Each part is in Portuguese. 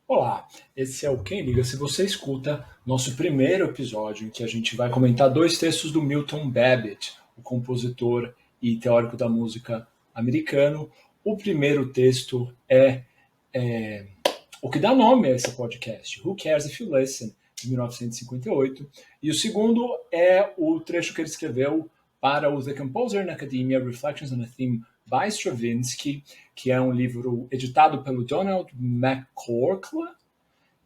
Olá, esse é o Quem Liga Se Você Escuta, nosso primeiro episódio em que a gente vai comentar dois textos do Milton Babbitt, o compositor e teórico da música americano. O primeiro texto é o que dá nome a esse podcast, Who Cares If You Listen, de 1958, e o segundo é o trecho que ele escreveu para o The Composer in Academia, Reflections on a Theme by Stravinsky, que é um livro editado pelo Donald McCorkle,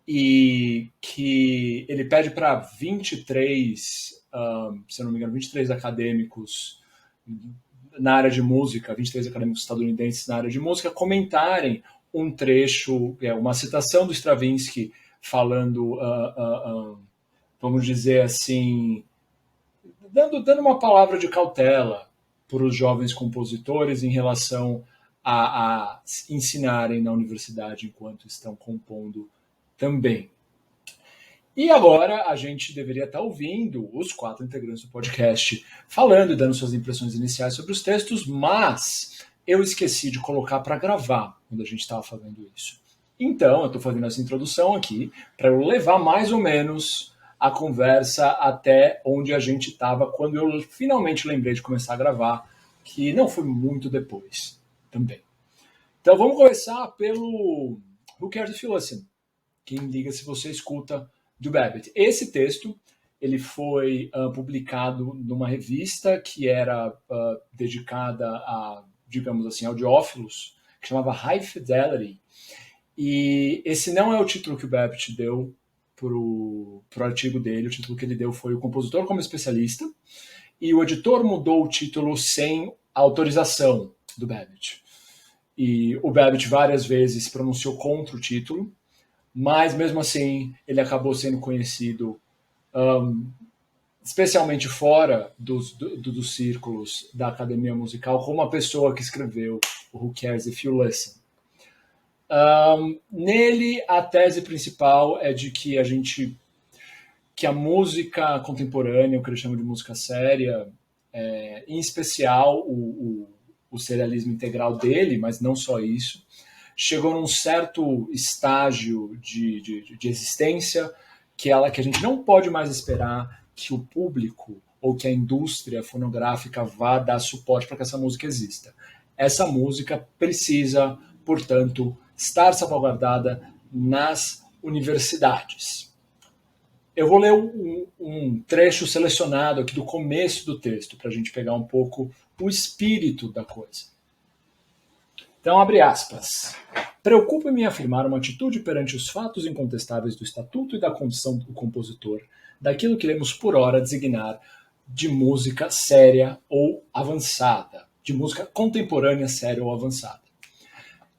e que ele pede para 23, se eu não me engano, 23 acadêmicos na área de música, 23 acadêmicos estadunidenses na área de música, comentarem um trecho, uma citação do Stravinsky falando, vamos dizer assim, dando uma palavra de cautela para os jovens compositores em relação a ensinarem na universidade enquanto estão compondo também. E agora a gente deveria estar ouvindo os 4 integrantes do podcast falando e dando suas impressões iniciais sobre os textos, mas eu esqueci de colocar para gravar quando a gente estava fazendo isso. Então, eu estou fazendo essa introdução aqui para eu levar mais ou menos a conversa até onde a gente estava quando eu finalmente lembrei de começar a gravar, que não foi muito depois também. Então vamos começar pelo Who Cares If You Listen? Quem liga se você escuta, do Babbitt. Esse texto ele foi publicado numa revista que era dedicada a, digamos assim, audiófilos, que chamava High Fidelity. E esse não é o título que o Babbitt deu pro artigo dele. O título que ele deu foi O Compositor como Especialista. E o editor mudou o título sem autorização do Babbitt. E o Babbitt várias vezes pronunciou contra o título, mas mesmo assim ele acabou sendo conhecido especialmente fora dos círculos da academia musical como a pessoa que escreveu o Who Cares If You Listen. Nele a tese principal é de que a música contemporânea, o que ele chama de música séria, em especial o serialismo integral dele, mas não só isso, chegou num certo estágio de existência que a gente não pode mais esperar que o público ou que a indústria fonográfica vá dar suporte para que essa música exista. Essa música precisa, portanto, estar salvaguardada nas universidades. Eu vou ler um trecho selecionado aqui do começo do texto para a gente pegar um pouco o espírito da coisa. Então, abre aspas. Preocupa-me afirmar uma atitude perante os fatos incontestáveis do estatuto e da condição do compositor, daquilo que iremos por ora designar de música séria ou avançada, de música contemporânea séria ou avançada.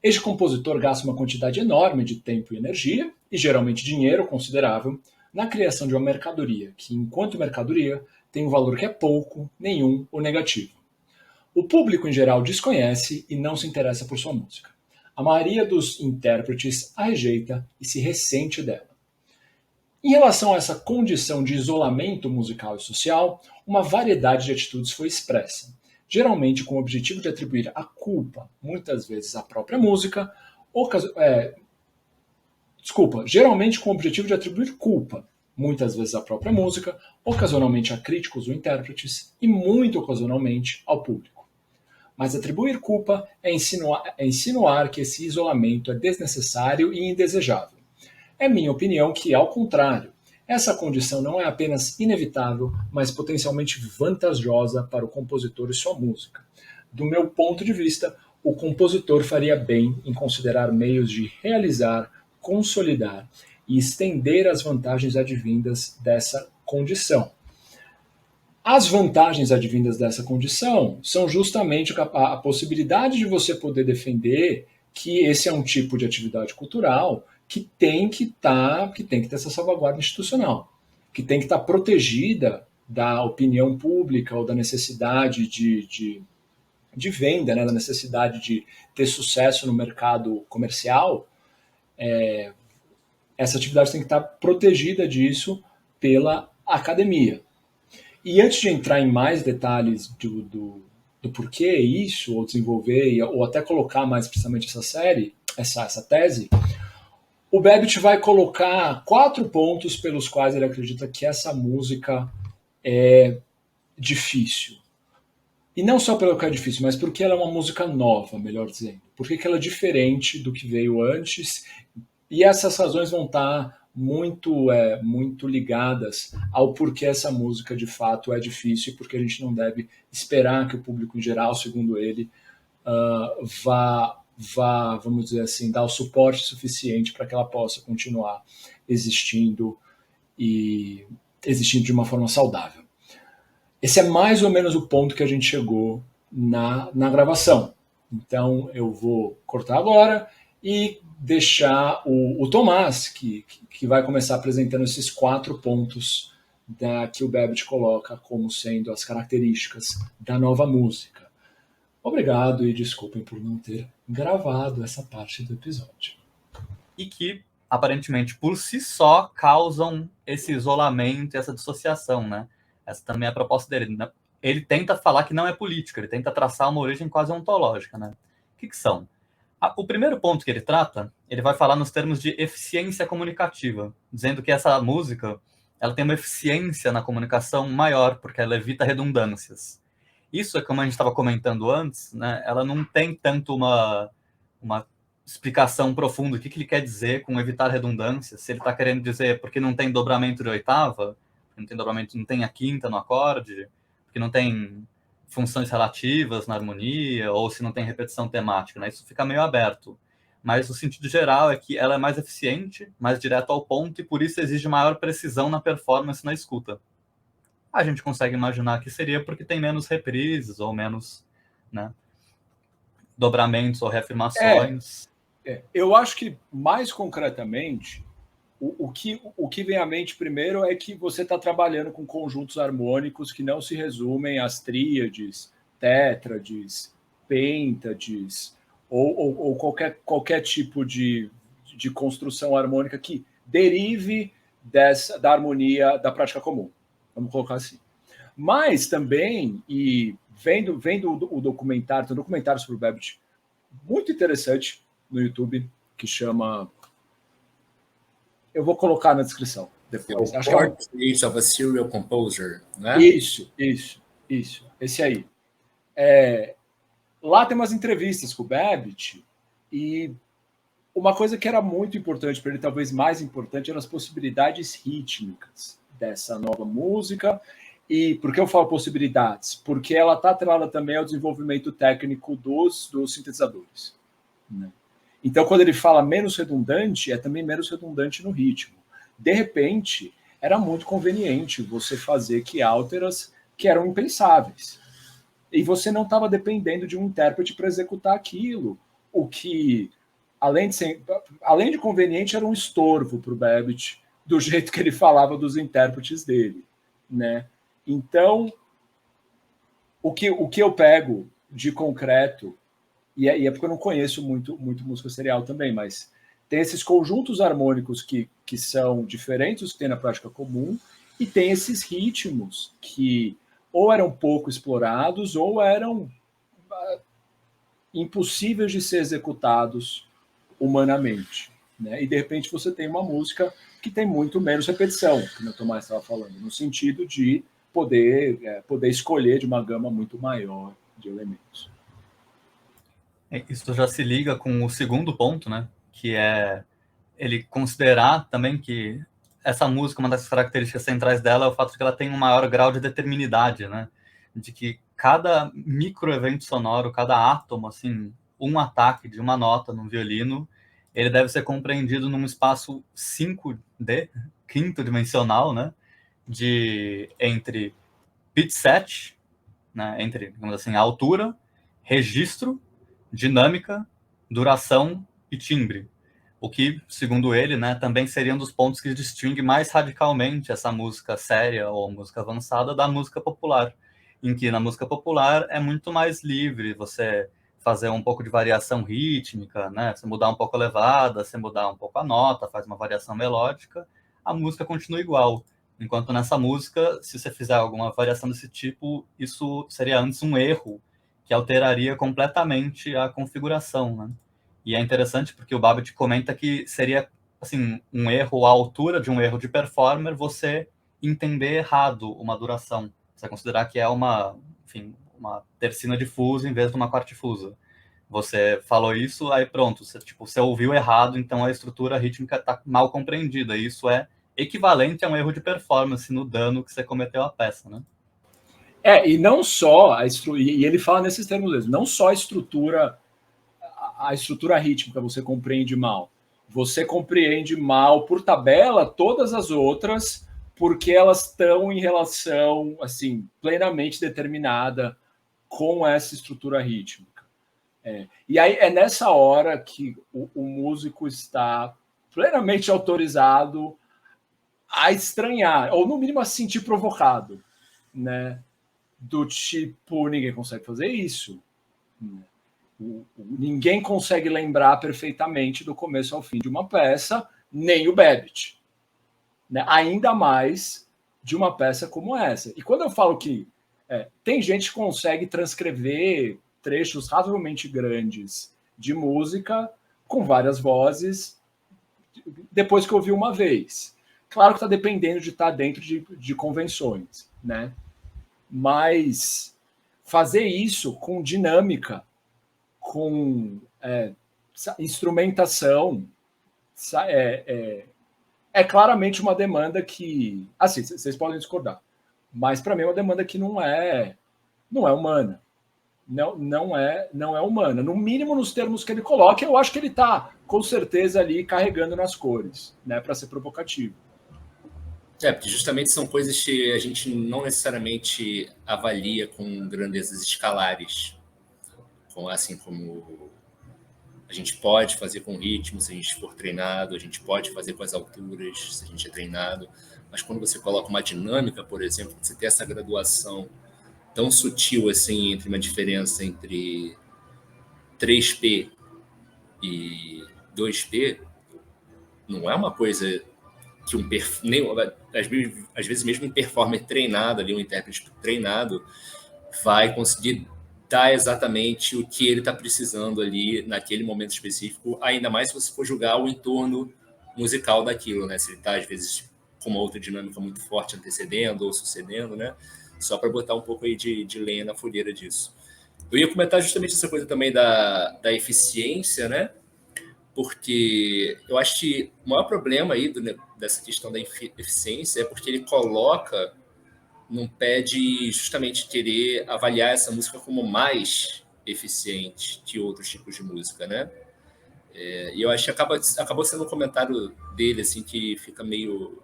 Este compositor gasta uma quantidade enorme de tempo e energia, e geralmente dinheiro considerável, na criação de uma mercadoria, que, enquanto mercadoria, tem um valor que é pouco, nenhum ou negativo. O público, em geral, desconhece e não se interessa por sua música. A maioria dos intérpretes a rejeita e se ressente dela. Em relação a essa condição de isolamento musical e social, uma variedade de atitudes foi expressa, geralmente com o objetivo de atribuir a culpa, muitas vezes à própria música, geralmente com o objetivo de atribuir culpa, muitas vezes à própria música, ocasionalmente a críticos ou intérpretes e muito ocasionalmente ao público. Mas atribuir culpa é insinuar que esse isolamento é desnecessário e indesejável. É minha opinião que, ao contrário, essa condição não é apenas inevitável, mas potencialmente vantajosa para o compositor e sua música. Do meu ponto de vista, o compositor faria bem em considerar meios de realizar, consolidar e estender as vantagens advindas dessa condição. As vantagens advindas dessa condição são justamente a possibilidade de você poder defender que esse é um tipo de atividade cultural que tem que ter essa salvaguarda institucional, que tem que estar protegida da opinião pública ou da necessidade de venda, né, da necessidade de ter sucesso no mercado comercial. Essa atividade tem que estar protegida disso pela academia. E antes de entrar em mais detalhes do porquê isso, ou desenvolver, ou até colocar mais precisamente essa tese, O Babbitt vai colocar 4 pontos pelos quais ele acredita que essa música é difícil. E não só pelo que é difícil, mas porque ela é uma música nova, melhor dizendo. Porque ela é diferente do que veio antes. E essas razões vão estar muito ligadas ao porquê essa música de fato é difícil, porque a gente não deve esperar que o público em geral, segundo ele, vá, vamos dizer assim, dar o suporte suficiente para que ela possa continuar existindo e existindo de uma forma saudável. Esse é mais ou menos o ponto que a gente chegou na gravação. Então eu vou cortar agora e deixar o Tomás, que vai começar apresentando esses 4 pontos que o Babbitt coloca como sendo as características da nova música. Obrigado e desculpem por não ter gravado essa parte do episódio. E que, aparentemente, por si só, causam esse isolamento e essa dissociação, né? Essa também é a proposta dele. Ele tenta falar que não é política, ele tenta traçar uma origem quase ontológica, né? O que são? O primeiro ponto que ele trata, ele vai falar nos termos de eficiência comunicativa, dizendo que essa música ela tem uma eficiência na comunicação maior, porque ela evita redundâncias. Isso é como a gente estava comentando antes, né? Ela não tem tanto uma explicação profunda. O que ele quer dizer com evitar redundâncias? Se ele está querendo dizer porque não tem dobramento de oitava, não tem dobramento, não tem a quinta no acorde, porque não tem funções relativas na harmonia, ou se não tem repetição temática, né? Isso fica meio aberto. Mas o sentido geral é que ela é mais eficiente, mais direto ao ponto, e por isso exige maior precisão na performance, na escuta. A gente consegue imaginar que seria porque tem menos reprises, ou menos, né, dobramentos ou reafirmações. Eu acho que, mais concretamente, o que vem à mente primeiro é que você está trabalhando com conjuntos harmônicos que não se resumem às tríades, tétrades, pêntades, ou qualquer tipo de construção harmônica que derive da harmonia da prática comum. Vamos colocar assim. Mas também, e vendo o documentário, tem um documentário sobre o Babbitt muito interessante no YouTube, que chama... Eu vou colocar na descrição depois. Acho que é Portrait of a Serial Composer, né? Isso. Esse aí. Lá tem umas entrevistas com o Babbitt, e uma coisa que era muito importante para ele, talvez mais importante, eram as possibilidades rítmicas dessa nova música. E por que eu falo possibilidades? Porque ela está atrelada também ao desenvolvimento técnico dos sintetizadores, né? Então, quando ele fala menos redundante, é também menos redundante no ritmo. De repente, era muito conveniente você fazer key-alteras que eram impensáveis. E você não estava dependendo de um intérprete para executar aquilo, o que, além de conveniente, era um estorvo para o Babbitt, do jeito que ele falava dos intérpretes dele, né? Então, o que eu pego de concreto, e é porque eu não conheço muito música serial também, mas tem esses conjuntos harmônicos que são diferentes dos que tem na prática comum, e tem esses ritmos que ou eram pouco explorados ou eram impossíveis de ser executados humanamente, né? E de repente você tem uma música que tem muito menos repetição, como o Tomás estava falando, no sentido de poder escolher de uma gama muito maior de elementos. Isso já se liga com o segundo ponto, né? Que é ele considerar também que essa música, uma das características centrais dela é o fato de que ela tem um maior grau de determinidade, né? De que cada microevento sonoro, cada átomo, assim, um ataque de uma nota no violino, ele deve ser compreendido num espaço 5D, quinto dimensional, né? Entre pitch set, né? Entre, digamos assim, a altura, registro, dinâmica, duração e timbre. O que, segundo ele, né, também seria um dos pontos que distingue mais radicalmente essa música séria ou música avançada da música popular, em que na música popular é muito mais livre você fazer um pouco de variação rítmica, né, você mudar um pouco a levada, você mudar um pouco a nota, faz uma variação melódica, a música continua igual. Enquanto nessa música, se você fizer alguma variação desse tipo, isso seria antes um erro que alteraria completamente a configuração, né? E é interessante porque o Babbitt comenta que seria assim, um erro à altura de um erro de performer, você entender errado uma duração. Você considerar que é uma tercina difusa em vez de uma quarta difusa. Você falou isso, aí pronto, você ouviu errado, então a estrutura rítmica está mal compreendida. E isso é equivalente a um erro de performance no dano que você cometeu à peça, né? E não só e ele fala nesses termos mesmo, não só a estrutura rítmica você compreende mal. Você compreende mal por tabela todas as outras, porque elas estão em relação assim plenamente determinada com essa estrutura rítmica. E aí é nessa hora que o músico está plenamente autorizado a estranhar, ou no mínimo a se sentir provocado, né? Do tipo, ninguém consegue fazer isso. Ninguém consegue lembrar perfeitamente do começo ao fim de uma peça, nem o Babbitt. Né? Ainda mais de uma peça como essa. E quando eu falo que tem gente que consegue transcrever trechos razoavelmente grandes de música com várias vozes depois que ouviu uma vez. Claro que está dependendo de estar dentro de convenções, né? Mas fazer isso com dinâmica, com instrumentação, é claramente uma demanda que, assim, vocês podem discordar, mas para mim é uma demanda que não é humana. Não é humana. No mínimo nos termos que ele coloca, eu acho que ele está com certeza ali carregando nas cores, né, para ser provocativo. Porque justamente são coisas que a gente não necessariamente avalia com grandezas escalares, assim como a gente pode fazer com ritmo se a gente for treinado, a gente pode fazer com as alturas se a gente é treinado, mas quando você coloca uma dinâmica, por exemplo, você tem essa graduação tão sutil assim entre uma diferença entre 3P e 2P, não é uma coisa que às vezes mesmo um performer treinado ali, um intérprete treinado vai conseguir dar exatamente o que ele está precisando ali naquele momento específico, ainda mais se você for julgar o entorno musical daquilo, né? Se ele está às vezes com uma outra dinâmica muito forte antecedendo ou sucedendo, né? Só para botar um pouco aí de lenha na fogueira disso. Eu ia comentar justamente essa coisa também da eficiência, né? Porque eu acho que o maior problema aí dessa questão da eficiência é porque ele coloca num pé de justamente querer avaliar essa música como mais eficiente que outros tipos de música, né? E eu acho que acabou sendo um comentário dele, assim, que fica meio...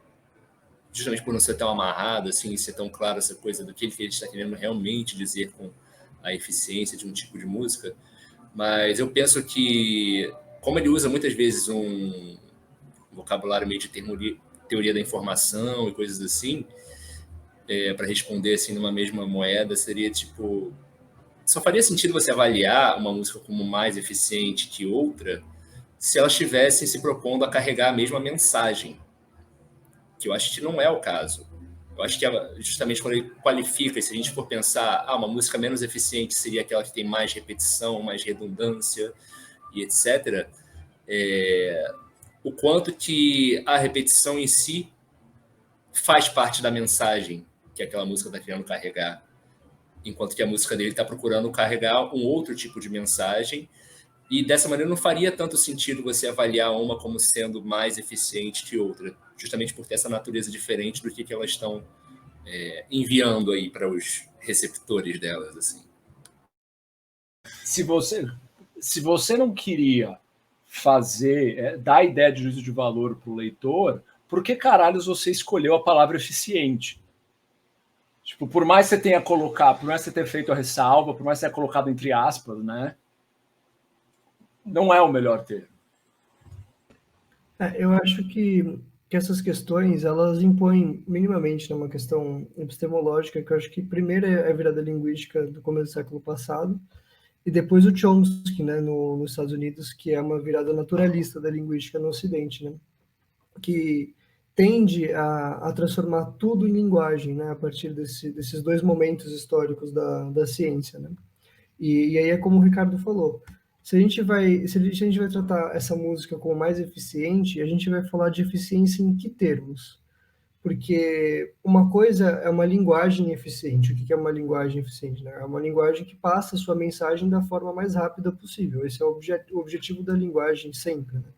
Justamente por não ser tão amarrado, assim, ser tão claro essa coisa do que ele está querendo realmente dizer com a eficiência de um tipo de música. Mas eu penso que, como ele usa muitas vezes um vocabulário meio de teoria da informação e coisas assim, para responder assim numa mesma moeda, seria tipo... Só faria sentido você avaliar uma música como mais eficiente que outra se elas estivessem se propondo a carregar a mesma mensagem, que eu acho que não é o caso. Eu acho que justamente quando ele qualifica, se a gente for pensar, uma música menos eficiente seria aquela que tem mais repetição, mais redundância e etc., o quanto que a repetição em si faz parte da mensagem que aquela música está querendo carregar, enquanto que a música dele está procurando carregar um outro tipo de mensagem, e dessa maneira não faria tanto sentido você avaliar uma como sendo mais eficiente que outra, justamente por ter essa natureza diferente do que elas estão enviando aí para os receptores delas, assim. Se você não queria dar ideia de juízo de valor para o leitor, por que caralhos você escolheu a palavra eficiente? Tipo, por mais que você tenha colocado, por mais que você tenha feito a ressalva, por mais que você tenha colocado entre aspas, né? Não é o melhor termo. Eu acho que essas questões, elas impõem minimamente uma questão epistemológica, que eu acho que primeiro é a virada linguística do começo do século passado, e depois o Chomsky, né, nos Estados Unidos, que é uma virada naturalista da linguística no Ocidente, né, que tende a transformar tudo em linguagem, né, a partir desses dois momentos históricos da ciência, né. E aí é como o Ricardo falou, se a gente vai tratar essa música como mais eficiente, a gente vai falar de eficiência em que termos? Porque uma coisa é uma linguagem eficiente. O que é uma linguagem eficiente, né? É uma linguagem que passa a sua mensagem da forma mais rápida possível. Esse é o objetivo da linguagem sempre, né?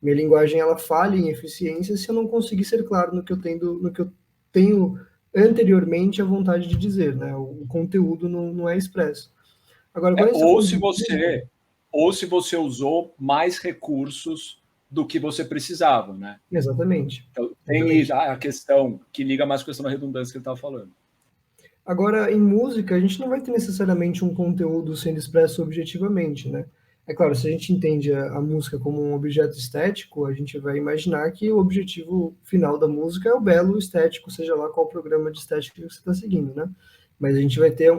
Minha linguagem, ela falha em eficiência se eu não conseguir ser claro no que eu tenho anteriormente a vontade de dizer, né? O conteúdo não é expresso. Agora, quando ou se você usou mais recursos do que você precisava, né? Exatamente. Então, tem a questão que liga mais com a questão da redundância que ele estava falando. Agora, em música, a gente não vai ter necessariamente um conteúdo sendo expresso objetivamente, né? É claro, se a gente entende a música como um objeto estético, a gente vai imaginar que o objetivo final da música é o belo estético, seja lá qual programa de estética que você está seguindo, né? Mas a gente vai ter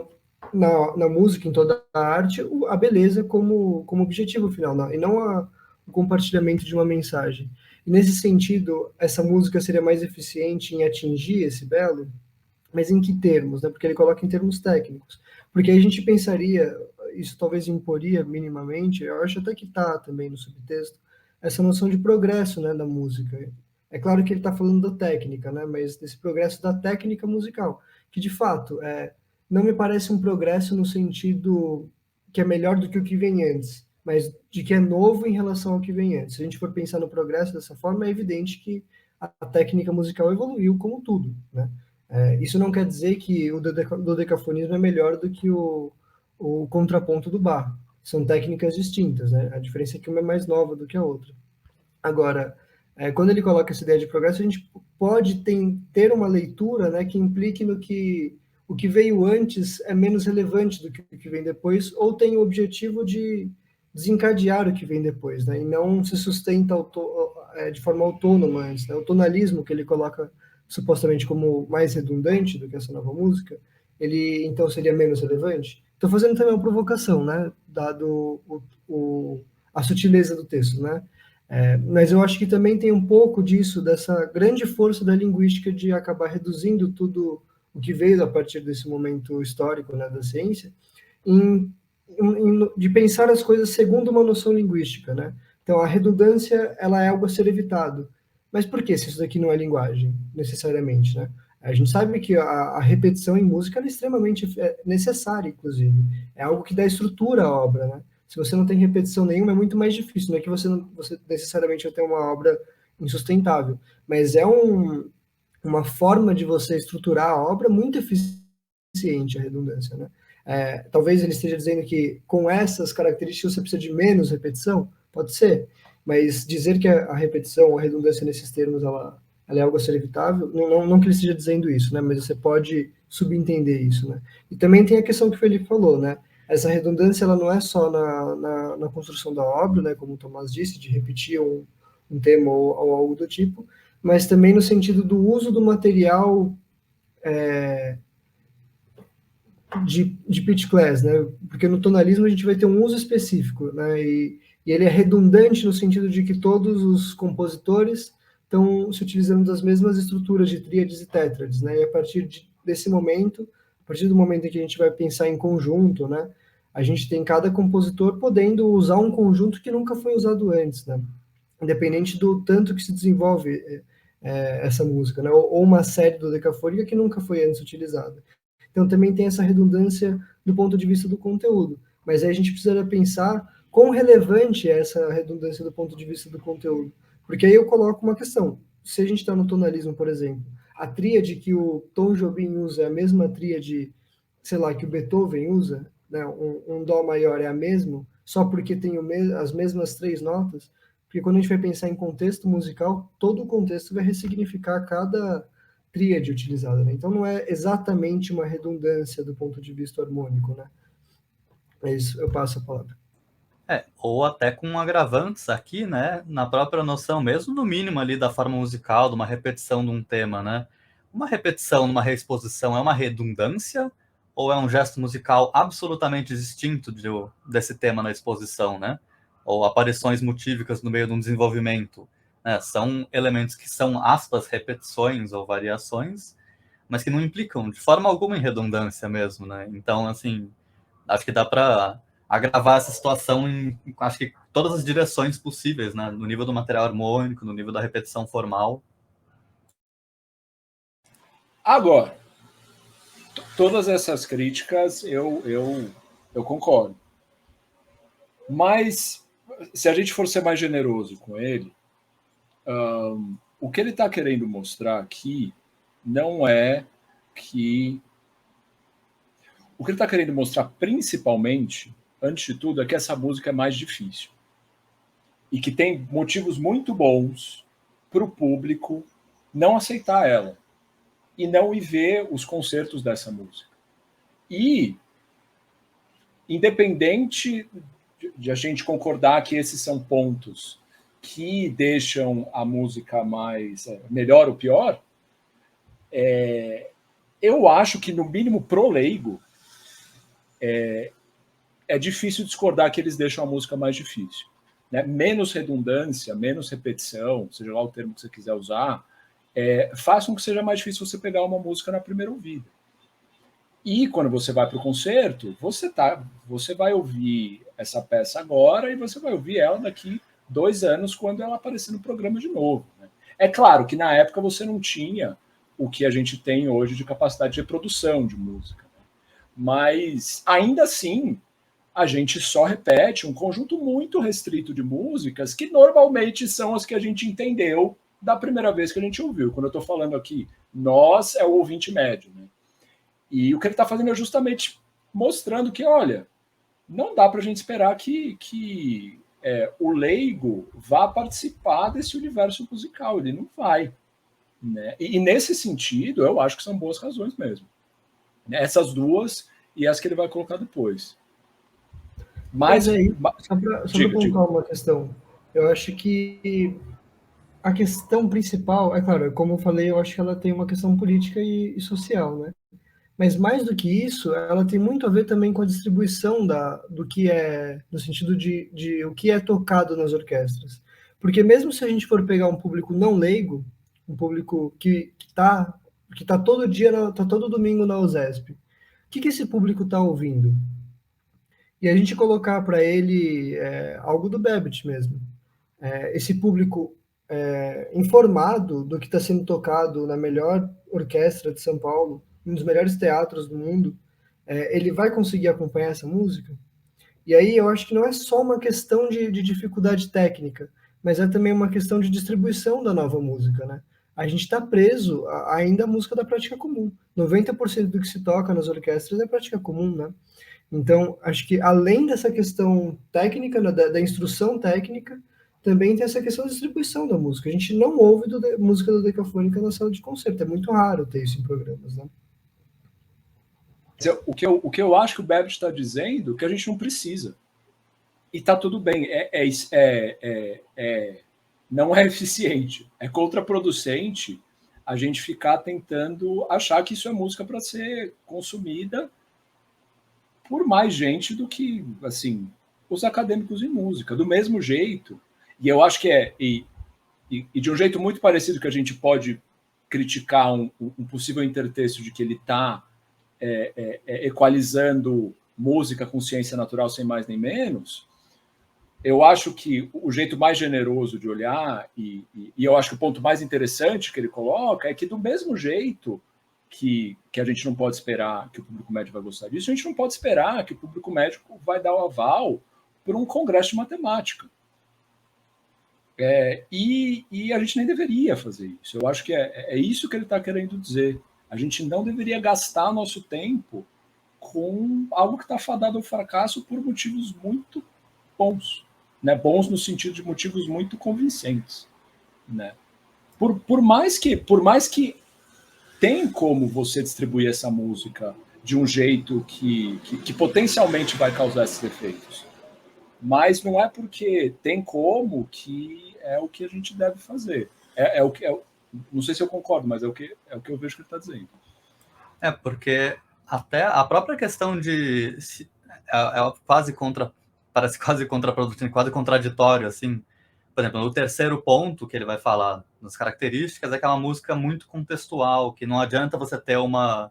na música, em toda a arte, a beleza como objetivo final, e não o compartilhamento de uma mensagem. E nesse sentido, essa música seria mais eficiente em atingir esse belo? Mas em que termos, né? Porque ele coloca em termos técnicos. Porque aí a gente pensaria, isso talvez imporia minimamente, eu acho até que está também no subtexto, essa noção de progresso, né, da música. É claro que ele está falando da técnica, né, mas desse progresso da técnica musical, que de fato não me parece um progresso no sentido que é melhor do que o que vem antes, mas de que é novo em relação ao que vem antes. Se a gente for pensar no progresso dessa forma, é evidente que a técnica musical evoluiu como tudo, né? Isso não quer dizer que o dodecafonismo é melhor do que o contraponto do Bach. São técnicas distintas, né? A diferença é que uma é mais nova do que a outra. Agora, quando ele coloca essa ideia de progresso, a gente pode ter uma leitura, né, que implique no que o que veio antes é menos relevante do que o que vem depois, ou tem o objetivo de desencadear o que vem depois, né? E não se sustenta de forma autônoma antes, né? O tonalismo que ele coloca supostamente como mais redundante do que essa nova música, ele então seria menos relevante? Estou fazendo também uma provocação, né? Dado a sutileza do texto, né? Mas eu acho que também tem um pouco disso, dessa grande força da linguística de acabar reduzindo tudo o que veio a partir desse momento histórico, né, da ciência, de pensar as coisas segundo uma noção linguística, né? Então, a redundância, ela é algo a ser evitado. Mas por que se isso daqui não é linguagem, necessariamente, né? A gente sabe que a repetição em música é extremamente necessária, inclusive. É algo que dá estrutura à obra, né? Se você não tem repetição nenhuma, é muito mais difícil. Não é que você necessariamente vai ter uma obra insustentável, mas é uma forma de você estruturar a obra muito eficiente, a redundância, né? Talvez ele esteja dizendo que com essas características você precisa de menos repetição, pode ser, mas dizer que a repetição, a redundância nesses termos, ela é algo a ser evitável, não que ele esteja dizendo isso, né? Mas você pode subentender isso, né? E também tem a questão que o Felipe falou, né? Essa redundância, ela não é só na construção da obra, né? Como o Tomás disse, de repetir um tema ou algo do tipo, mas também no sentido do uso do material de pitch class, né? Porque no tonalismo a gente vai ter um uso específico, né? E ele é redundante no sentido de que todos os compositores estão se utilizando das mesmas estruturas de tríades e tétrades, né? E a partir desse momento, a partir do momento em que a gente vai pensar em conjunto, né? A gente tem cada compositor podendo usar um conjunto que nunca foi usado antes, né? Independente do tanto que se desenvolve essa música, né? Ou uma série dodecafônica que nunca foi antes utilizada. Então também tem essa redundância do ponto de vista do conteúdo. Mas aí a gente precisa pensar quão relevante é essa redundância do ponto de vista do conteúdo. Porque aí eu coloco uma questão. Se a gente está no tonalismo, por exemplo, a tríade que o Tom Jobim usa é a mesma tríade, sei lá, que o Beethoven usa, né? Um dó maior é a mesma, só porque tem as mesmas 3 notas. Porque quando a gente vai pensar em contexto musical, todo o contexto vai ressignificar cada tríade utilizada, né? Então não é exatamente uma redundância do ponto de vista harmônico, né? É isso, eu passo a palavra. Ou até com agravantes aqui, né? Na própria noção mesmo, no mínimo ali da forma musical, de uma repetição de um tema, né? Uma repetição numa reexposição é uma redundância ou é um gesto musical absolutamente distinto desse tema na exposição, né? Ou aparições motívicas no meio de um desenvolvimento, né? São elementos que são, aspas, repetições ou variações, mas que não implicam de forma alguma em redundância mesmo, né? Então, assim, acho que dá para agravar essa situação em, acho que, todas as direções possíveis, né? No nível do material harmônico, no nível da repetição formal. Agora, todas essas críticas eu concordo. Mas, se a gente for ser mais generoso com ele, o que ele está querendo mostrar aqui não é que... O que ele está querendo mostrar, principalmente, antes de tudo, é que essa música é mais difícil. E que tem motivos muito bons para o público não aceitar ela. E não ir ver os concertos dessa música. E, independente de a gente concordar que esses são pontos que deixam a música mais melhor ou pior, eu acho que, no mínimo, pro leigo, é difícil discordar que eles deixam a música mais difícil. Né? Menos redundância, menos repetição, seja lá o termo que você quiser usar, faz com que seja mais difícil você pegar uma música na primeira ouvida. E quando você vai para o concerto, você vai ouvir essa peça agora e você vai ouvir ela daqui 2 anos, quando ela aparecer no programa de novo. Né? É claro que na época você não tinha o que a gente tem hoje de capacidade de reprodução de música. Né? Mas, ainda assim, a gente só repete um conjunto muito restrito de músicas que normalmente são as que a gente entendeu da primeira vez que a gente ouviu. Quando eu estou falando aqui, nós é o ouvinte médio. Né? E o que ele está fazendo é justamente mostrando que, olha, não dá para a gente esperar que o leigo vá participar desse universo musical. Ele não vai. Né? E nesse sentido, eu acho que são boas razões mesmo. Essas duas e as que ele vai colocar depois. Mas aí, só para pontuar uma questão, eu acho que a questão principal, é claro, como eu falei, eu acho que ela tem uma questão política e social, né? Mas mais do que isso, ela tem muito a ver também com a distribuição do que é, no sentido de o que é tocado nas orquestras. Porque mesmo se a gente for pegar um público não leigo, um público que tá todo dia, tá todo domingo na USESP, o que esse público está ouvindo? E a gente colocar para ele algo do Babbitt mesmo. Esse público informado do que está sendo tocado na melhor orquestra de São Paulo, um dos melhores teatros do mundo, ele vai conseguir acompanhar essa música? E aí eu acho que não é só uma questão de dificuldade técnica, mas é também uma questão de distribuição da nova música, né? A gente está preso ainda à música da prática comum. 90% do que se toca nas orquestras é prática comum, né? Então, acho que além dessa questão técnica, né, da instrução técnica, também tem essa questão da distribuição da música. A gente não ouve música da Decafônica na sala de concerto. É muito raro ter isso em programas, né? O que eu acho que o Babbitt está dizendo é que a gente não precisa. E está tudo bem. Não é eficiente. É contraproducente a gente ficar tentando achar que isso é música para ser consumida por mais gente do que, assim, os acadêmicos em música. Do mesmo jeito, e eu acho que e de um jeito muito parecido que a gente pode criticar um possível intertexto de que ele está equalizando música com ciência natural sem mais nem menos, eu acho que o jeito mais generoso de olhar, e eu acho que o ponto mais interessante que ele coloca é que, do mesmo jeito que a gente não pode esperar que o público médio vai gostar disso, a gente não pode esperar que o público médico vai dar o aval por um congresso de matemática. E a gente nem deveria fazer isso. Eu acho que é isso que ele está querendo dizer. A gente não deveria gastar nosso tempo com algo que está fadado ao fracasso por motivos muito bons. Né? Bons no sentido de motivos muito convincentes. Né? Por mais que tem como você distribuir essa música de um jeito que potencialmente vai causar esses efeitos. Mas não é porque tem como que é o que a gente deve fazer. Não sei se eu concordo, mas é o que eu vejo que ele está dizendo. Porque até a própria questão de... parece quase contraprodutivo, quase contraditório, assim. Por exemplo, no terceiro ponto que ele vai falar nas características, é que é uma música muito contextual, que não adianta você ter uma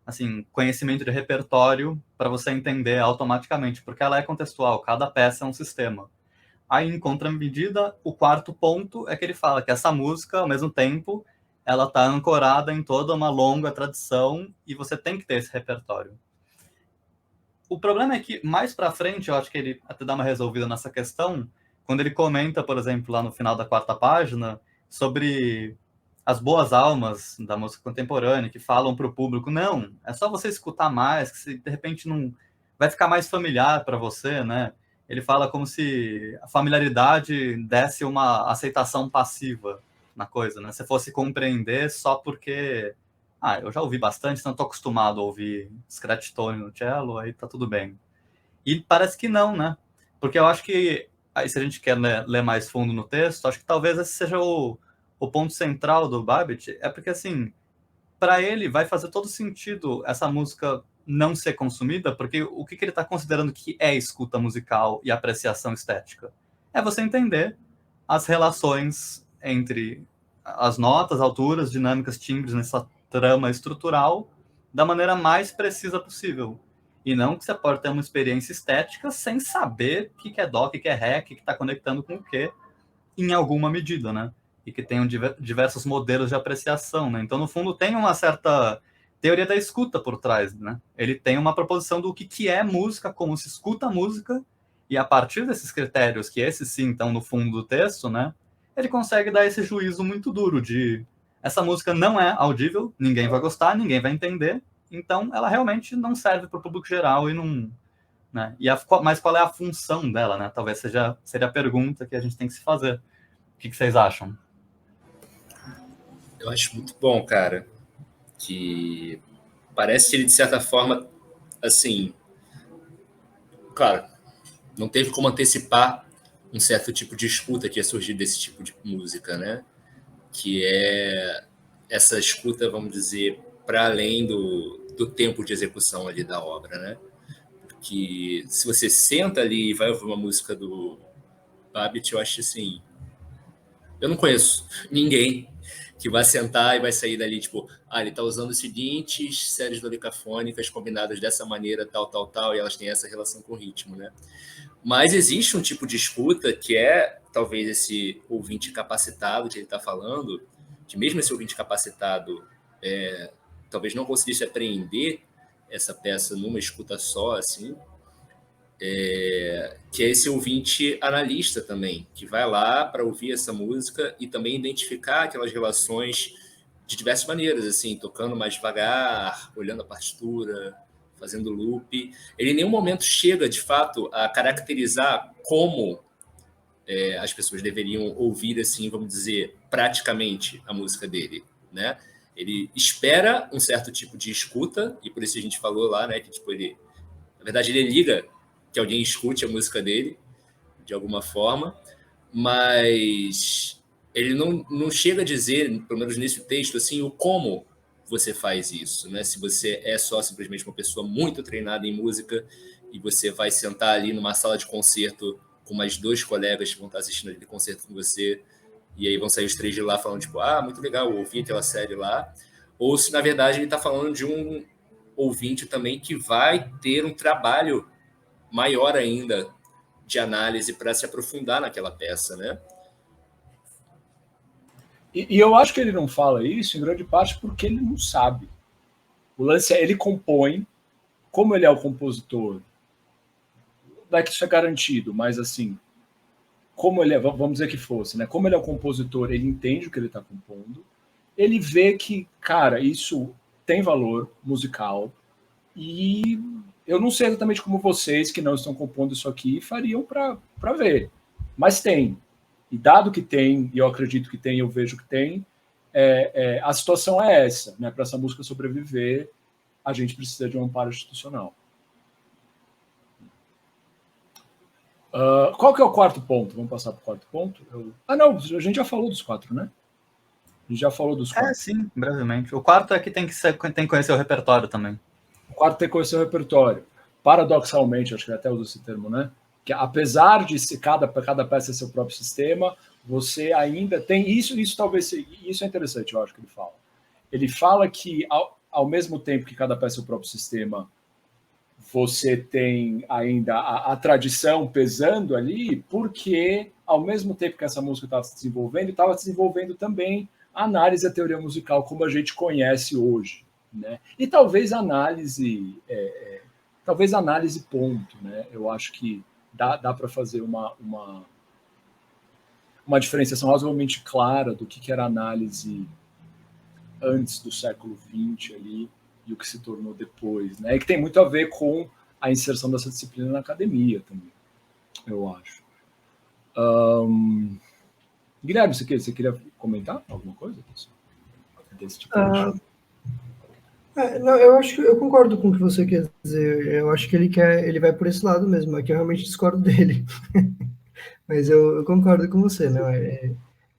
assim, conhecimento de repertório para você entender automaticamente, porque ela é contextual, cada peça é um sistema. Aí, em contramedida, o quarto ponto é que ele fala que essa música, ao mesmo tempo, ela está ancorada em toda uma longa tradição e você tem que ter esse repertório. O problema é que, mais para frente, eu acho que ele até dá uma resolvida nessa questão, quando ele comenta, por exemplo, lá no final da quarta página, sobre as boas almas da música contemporânea, que falam para o público, não, é só você escutar mais, que de repente não vai ficar mais familiar para você, né? Ele fala como se a familiaridade desse uma aceitação passiva na coisa, né? Se fosse compreender só porque eu já ouvi bastante, então estou acostumado a ouvir scratch-tone no cello, aí tá tudo bem. E parece que não, né? Porque eu acho que, aí se a gente quer ler mais fundo no texto, acho que talvez esse seja o ponto central do Babbitt, é porque, assim, para ele vai fazer todo sentido essa música não ser consumida, porque o que ele está considerando que é escuta musical e apreciação estética? É você entender as relações entre as notas, alturas, dinâmicas, timbres nessa trama estrutural da maneira mais precisa possível. E não que você pode ter uma experiência estética sem saber o que é dó, o que é ré, o que está conectando com o quê, em alguma medida, né? E que tenham diversos modelos de apreciação, né? Então, no fundo, tem uma certa teoria da escuta por trás, né? Ele tem uma proposição do que é música, como se escuta a música, e a partir desses critérios, que esses sim estão no fundo do texto, né? Ele consegue dar esse juízo muito duro de essa música não é audível, ninguém vai gostar, ninguém vai entender, então ela realmente não serve para o público geral e não... Né? Mas qual é a função dela, né? Talvez seja a pergunta que a gente tem que se fazer. O que vocês acham? Eu acho muito bom, cara, que parece que ele, de certa forma, assim, claro, não teve como antecipar um certo tipo de escuta que ia surgir desse tipo de música, né? Que é essa escuta, vamos dizer, para além do tempo de execução ali da obra, né? Porque se você senta ali e vai ouvir uma música do Babbitt, eu acho assim, eu não conheço ninguém que vai sentar e vai sair dali, tipo, ele tá usando as seguintes séries dodecafônicas combinadas dessa maneira, tal, tal, tal, e elas têm essa relação com o ritmo, né? Mas existe um tipo de escuta que é, talvez, esse ouvinte capacitado que ele está falando, que mesmo esse ouvinte capacitado talvez não conseguisse apreender essa peça numa escuta só, assim, que é esse ouvinte analista também, que vai lá para ouvir essa música e também identificar aquelas relações de diversas maneiras, assim, tocando mais devagar, olhando a partitura, fazendo loop. Ele em nenhum momento chega, de fato, a caracterizar como as pessoas deveriam ouvir, assim, vamos dizer, praticamente a música dele, né? Ele espera um certo tipo de escuta, e por isso a gente falou lá, né, que tipo, ele, na verdade, ele liga que alguém escute a música dele, de alguma forma, mas ele não chega a dizer, pelo menos nesse texto, assim, o como você faz isso, né? Se você é só simplesmente uma pessoa muito treinada em música e você vai sentar ali numa sala de concerto com mais 2 colegas que vão estar assistindo aquele concerto com você, e aí vão sair os 3 de lá falando, tipo, muito legal, eu ouvi aquela série lá, ou se, na verdade, ele está falando de um ouvinte também que vai ter um trabalho maior ainda de análise para se aprofundar naquela peça, né? E eu acho que ele não fala isso em grande parte porque ele não sabe. O lance é, ele compõe, como ele é o compositor, não é que isso é garantido, mas assim, como ele é, vamos dizer que fosse, né? Como ele é o compositor, ele entende o que ele está compondo, ele vê que, cara, isso tem valor musical e eu não sei exatamente como vocês que não estão compondo isso aqui fariam para ver, mas tem. E dado que tem, e eu acredito que tem, eu vejo que tem, a situação é essa, né? Para essa música sobreviver, a gente precisa de um amparo institucional. Qual que é o quarto ponto? Vamos passar para o quarto ponto? Não, a gente já falou dos 4, né? A gente já falou dos 4. Sim, brevemente. O quarto é que tem que conhecer o repertório também. O quarto tem que conhecer o repertório. Paradoxalmente, acho que até uso esse termo, né? Que apesar de cada peça ser seu próprio sistema, você ainda tem isso talvez isso é interessante, eu acho que ele fala. Ele fala que ao mesmo tempo que cada peça é o próprio sistema, você tem ainda a tradição pesando ali, porque ao mesmo tempo que essa música estava se desenvolvendo também a análise e a teoria musical como a gente conhece hoje, né? E talvez análise ponto, né? Eu acho que dá para fazer uma diferenciação razoavelmente clara do que era análise antes do século XX ali e o que se tornou depois, né? E que tem muito a ver com a inserção dessa disciplina na academia também, eu acho. Guilherme, você queria comentar alguma coisa desse tipo de... Não, eu acho que eu concordo com o que você quer dizer. Eu acho que ele vai por esse lado mesmo, é que eu realmente discordo dele. Mas eu concordo com você, né?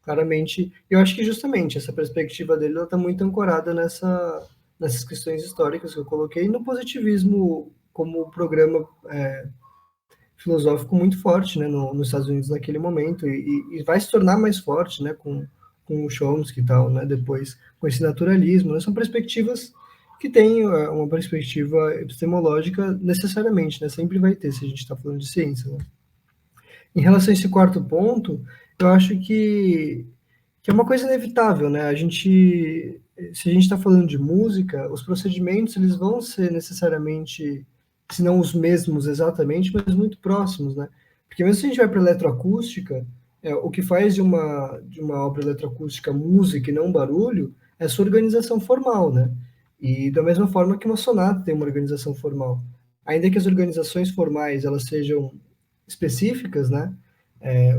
Claramente, eu acho que justamente essa perspectiva dele está muito ancorada nessas questões históricas que eu coloquei, e no positivismo como programa filosófico muito forte, né, nos Estados Unidos naquele momento, e vai se tornar mais forte, né, com o Chomsky e tal, né, depois com esse naturalismo, né, são perspectivas que têm uma perspectiva epistemológica necessariamente, né, sempre vai ter, se a gente está falando de ciência, né. Em relação a esse quarto ponto, eu acho que é uma coisa inevitável, né, se a gente está falando de música, os procedimentos, eles vão ser necessariamente, se não os mesmos exatamente, mas muito próximos, né? Porque mesmo se a gente vai para eletroacústica, o que faz de uma obra eletroacústica música e não barulho é a sua organização formal, né? E da mesma forma que uma sonata tem uma organização formal. Ainda que as organizações formais elas sejam específicas, né?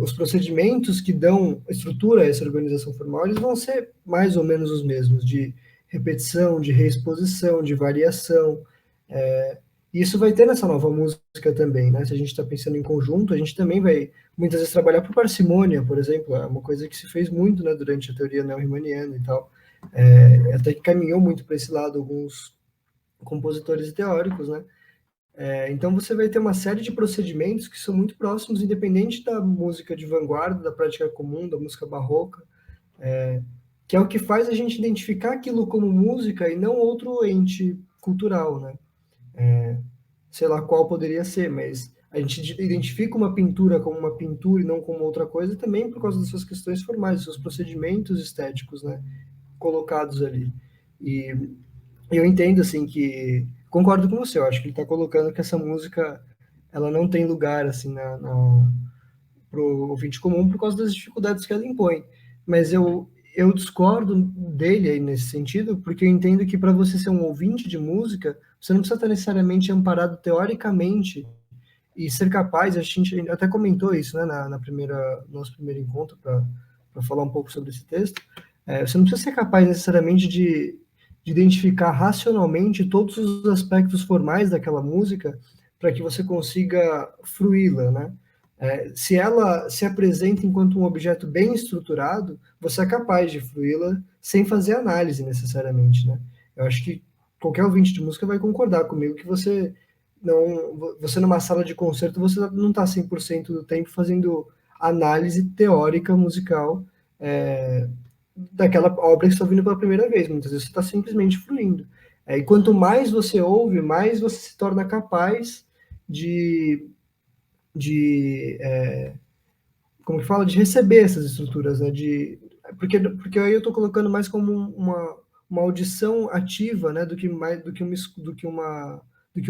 Os procedimentos que dão estrutura a essa organização formal, eles vão ser mais ou menos os mesmos, de repetição, de reexposição, de variação. Isso vai ter nessa nova música também, né? Se a gente está pensando em conjunto, a gente também vai muitas vezes trabalhar por parcimônia, por exemplo, é uma coisa que se fez muito, né, durante a teoria neo-riemanniana e tal, até que caminhou muito para esse lado alguns compositores e teóricos, né? Então você vai ter uma série de procedimentos que são muito próximos, independente da música de vanguarda, da prática comum, da música barroca, que é o que faz a gente identificar aquilo como música e não outro ente cultural, né? Sei lá qual poderia ser, mas a gente identifica uma pintura como uma pintura e não como outra coisa também por causa das suas questões formais, dos seus procedimentos estéticos, né, colocados ali. E eu entendo, assim, que... Concordo com você, eu acho que ele está colocando que essa música, ela não tem lugar, assim, pro ouvinte comum por causa das dificuldades que ela impõe. Mas eu discordo dele aí nesse sentido, porque eu entendo que para você ser um ouvinte de música, você não precisa estar necessariamente amparado teoricamente e ser capaz, a gente até comentou isso, né, no nosso primeiro encontro, para falar um pouco sobre esse texto, você não precisa ser capaz necessariamente de identificar racionalmente todos os aspectos formais daquela música para que você consiga fruí-la, né? Se ela se apresenta enquanto um objeto bem estruturado, você é capaz de fruí-la sem fazer análise necessariamente, né? Eu acho que qualquer ouvinte de música vai concordar comigo que você numa sala de concerto, você não está 100% do tempo fazendo análise teórica musical daquela obra que você está ouvindo pela primeira vez. Muitas vezes você está simplesmente fluindo. E quanto mais você ouve, mais você se torna capaz de como que fala, de receber essas estruturas, né? Porque aí eu estou colocando mais como uma audição ativa, né? Do que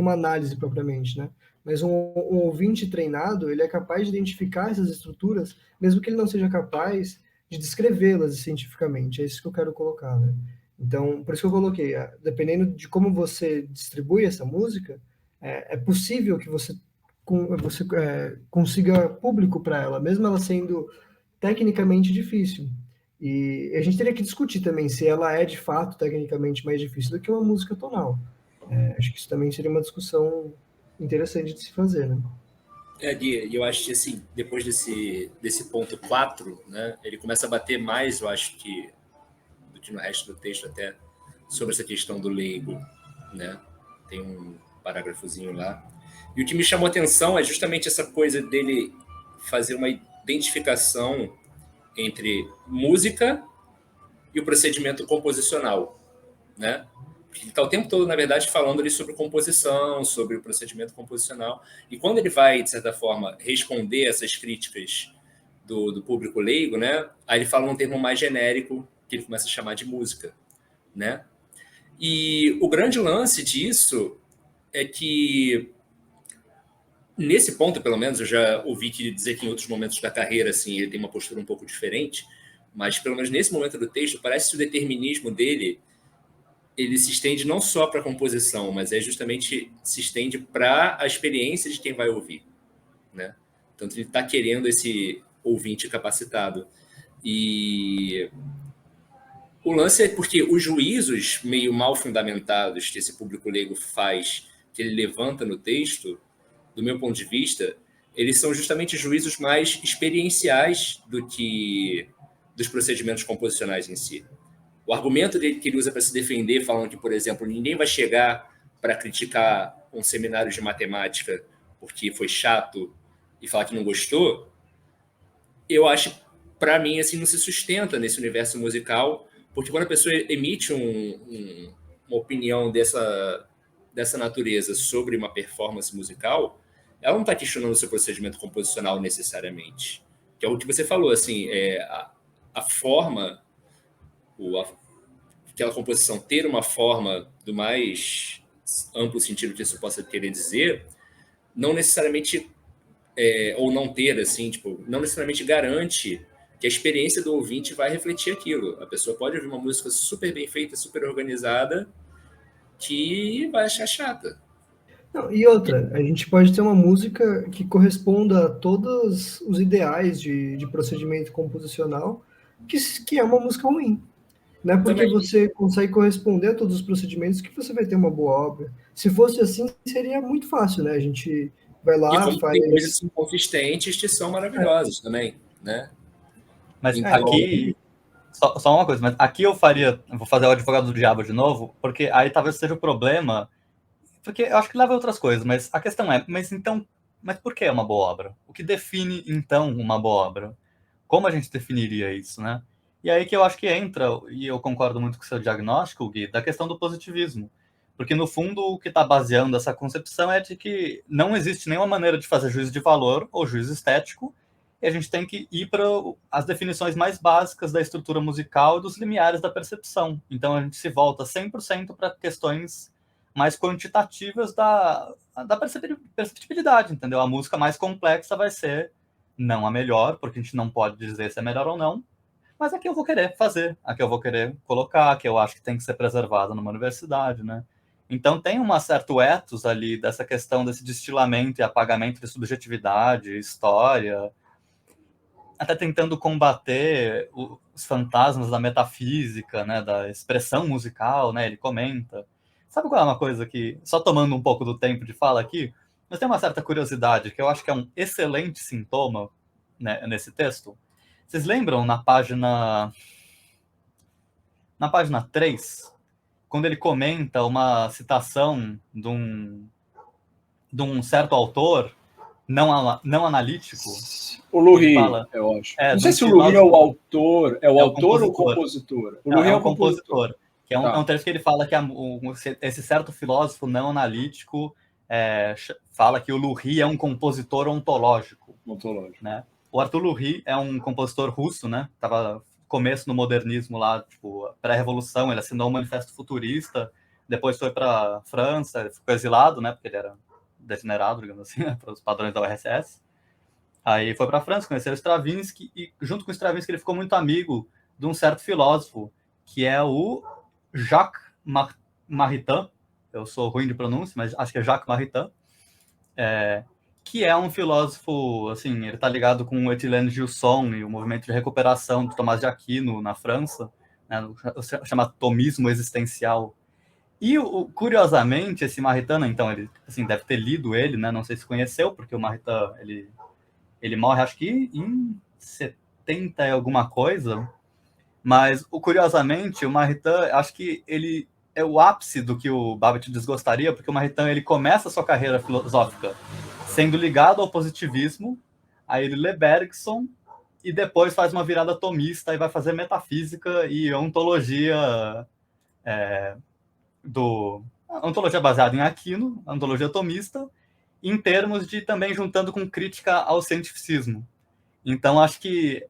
uma análise propriamente, né? Mas um ouvinte treinado, ele é capaz de identificar essas estruturas, mesmo que ele não seja capaz de descrevê-las cientificamente. É isso que eu quero colocar, né? Então, por isso que eu coloquei, dependendo de como você distribui essa música, é possível que você consiga público para ela, mesmo ela sendo tecnicamente difícil. E a gente teria que discutir também se ela é de fato tecnicamente mais difícil do que uma música tonal. Acho que isso também seria uma discussão interessante de se fazer, né? E eu acho que, assim, depois desse ponto 4, né, ele começa a bater mais, eu acho que, do que no resto do texto até, sobre essa questão do leigo, né? Tem um parágrafozinho lá. E o que me chamou a atenção é justamente essa coisa dele fazer uma identificação entre música e o procedimento composicional, né? Ele está o tempo todo, na verdade, falando ali sobre composição, sobre o procedimento composicional. E quando ele vai, de certa forma, responder essas críticas do público leigo, né? Aí ele fala um termo mais genérico, que ele começa a chamar de música, né? E o grande lance disso é que, nesse ponto, pelo menos, eu já ouvi que dizer que em outros momentos da carreira, assim, ele tem uma postura um pouco diferente, mas, pelo menos nesse momento do texto, parece que o determinismo dele ele se estende não só para a composição, mas justamente se estende para a experiência de quem vai ouvir, né? Então, ele está querendo esse ouvinte capacitado. E o lance é porque os juízos meio mal fundamentados que esse público leigo faz, que ele levanta no texto, do meu ponto de vista, eles são justamente juízos mais experienciais do que dos procedimentos composicionais em si. O argumento dele que ele usa para se defender, falando que, por exemplo, ninguém vai chegar para criticar um seminário de matemática porque foi chato e falar que não gostou, eu acho, para mim, assim, não se sustenta nesse universo musical, porque quando a pessoa emite uma opinião dessa natureza sobre uma performance musical, ela não está questionando o seu procedimento composicional necessariamente. Que é o que você falou, assim, a forma, aquela composição ter uma forma do mais amplo sentido que isso possa querer dizer, não necessariamente, ou não ter, assim, tipo, não necessariamente garante que a experiência do ouvinte vai refletir aquilo. A pessoa pode ouvir uma música super bem feita, super organizada, que vai achar chata. Não, e outra, a gente pode ter uma música que corresponda a todos os ideais de procedimento composicional, que é uma música ruim. Não é porque Também. você consegue corresponder a todos os procedimentos que você vai ter uma boa obra. Se fosse assim, seria muito fácil, né? A gente vai E lá, como faz... tem coisas inconsistentes que são maravilhosas também, né? Mas Então, aqui, só uma coisa, mas aqui eu vou fazer o advogado do diabo de novo, porque aí talvez seja o problema, porque eu acho que leva a outras coisas, mas a questão é, mas por que é uma boa obra? O que define, então, uma boa obra? Como a gente definiria isso, né? E aí que eu acho que entra, e eu concordo muito com o seu diagnóstico, Gui, da questão do positivismo. Porque, no fundo, o que está baseando essa concepção é de que não existe nenhuma maneira de fazer juízo de valor ou juízo estético, e a gente tem que ir para as definições mais básicas da estrutura musical e dos limiares da percepção. Então, a gente se volta 100% para questões mais quantitativas da perceptibilidade, entendeu? A música mais complexa vai ser não a melhor, porque a gente não pode dizer se é melhor ou não, mas a que eu vou querer fazer, a que eu vou querer colocar, a que eu acho que tem que ser preservada numa universidade, né? Então tem um certo ethos ali dessa questão desse destilamento e apagamento de subjetividade, história, até tentando combater os fantasmas da metafísica, né, da expressão musical, né? Ele comenta. Sabe qual é uma coisa que, só tomando um pouco do tempo de fala aqui, mas tem uma certa curiosidade que eu acho que é um excelente sintoma, né, nesse texto. Vocês lembram na página 3, quando ele comenta uma citação de um certo autor não analítico? O Lurie, fala, eu acho. não sei se o Lurie é o autor, é o autor ou o compositor? O Lurie é o compositor. Que é um texto que ele fala que esse certo filósofo não analítico fala que o Lurie é um compositor ontológico. Né? O Arthur Lurie é um compositor russo, né? Tava começo no modernismo lá, tipo, pré-revolução, ele assinou o Manifesto Futurista, depois foi para França, ficou exilado, né? Porque ele era degenerado, digamos assim, para os padrões da URSS. Aí foi para França, conheceu o Stravinsky, e junto com o Stravinsky ele ficou muito amigo de um certo filósofo, que é o Jacques Maritain. Eu sou ruim de pronúncia, mas acho que é Jacques Maritain. Que é um filósofo, assim, ele está ligado com o Étienne Gilson e o movimento de recuperação do Tomás de Aquino na França, né, chama tomismo existencial. E, curiosamente, esse Maritain, então, ele assim, deve ter lido ele, né, não sei se conheceu, porque o Maritain, ele morre, acho que em 70 e alguma coisa, mas, curiosamente, o Maritain, acho que ele é o ápice do que o Babbitt desgostaria, porque o Maritain, ele começa a sua carreira filosófica sendo ligado ao positivismo, aí ele lê Bergson, e depois faz uma virada tomista e vai fazer metafísica e ontologia Ontologia baseada em Aquino, ontologia tomista, em termos de também juntando com crítica ao cientificismo. Então, acho que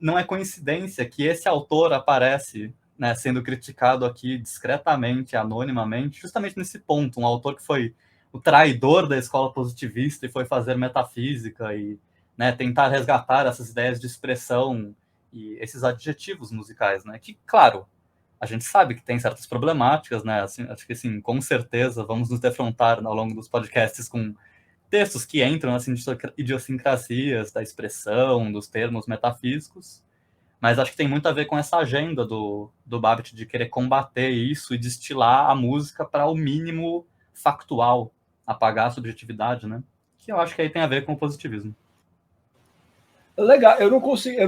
não é coincidência que esse autor aparece, né, sendo criticado aqui discretamente, anonimamente, justamente nesse ponto. Um autor que foi o traidor da escola positivista e foi fazer metafísica e, né, tentar resgatar essas ideias de expressão e esses adjetivos musicais, né? Que, claro, a gente sabe que tem certas problemáticas, né? Assim, acho que, assim, com certeza vamos nos defrontar ao longo dos podcasts com textos que entram assim, de idiosincrasias da expressão, dos termos metafísicos, mas acho que tem muito a ver com essa agenda do Babbitt de querer combater isso e destilar a música para o mínimo factual, apagar a subjetividade, né? Que eu acho que aí tem a ver com o positivismo. Legal, eu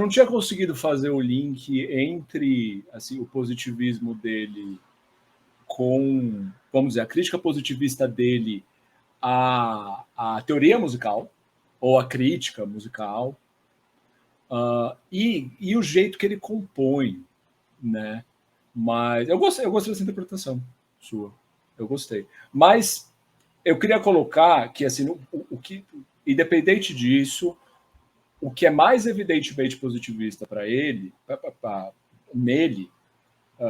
não tinha conseguido fazer o link entre assim, o positivismo dele com, vamos dizer, a crítica positivista dele à teoria musical, ou a crítica musical, e o jeito que ele compõe, né? Mas eu gostei dessa interpretação sua, eu gostei. Mas eu queria colocar que, assim, o que, independente disso, o que é mais evidentemente positivista para ele, nele,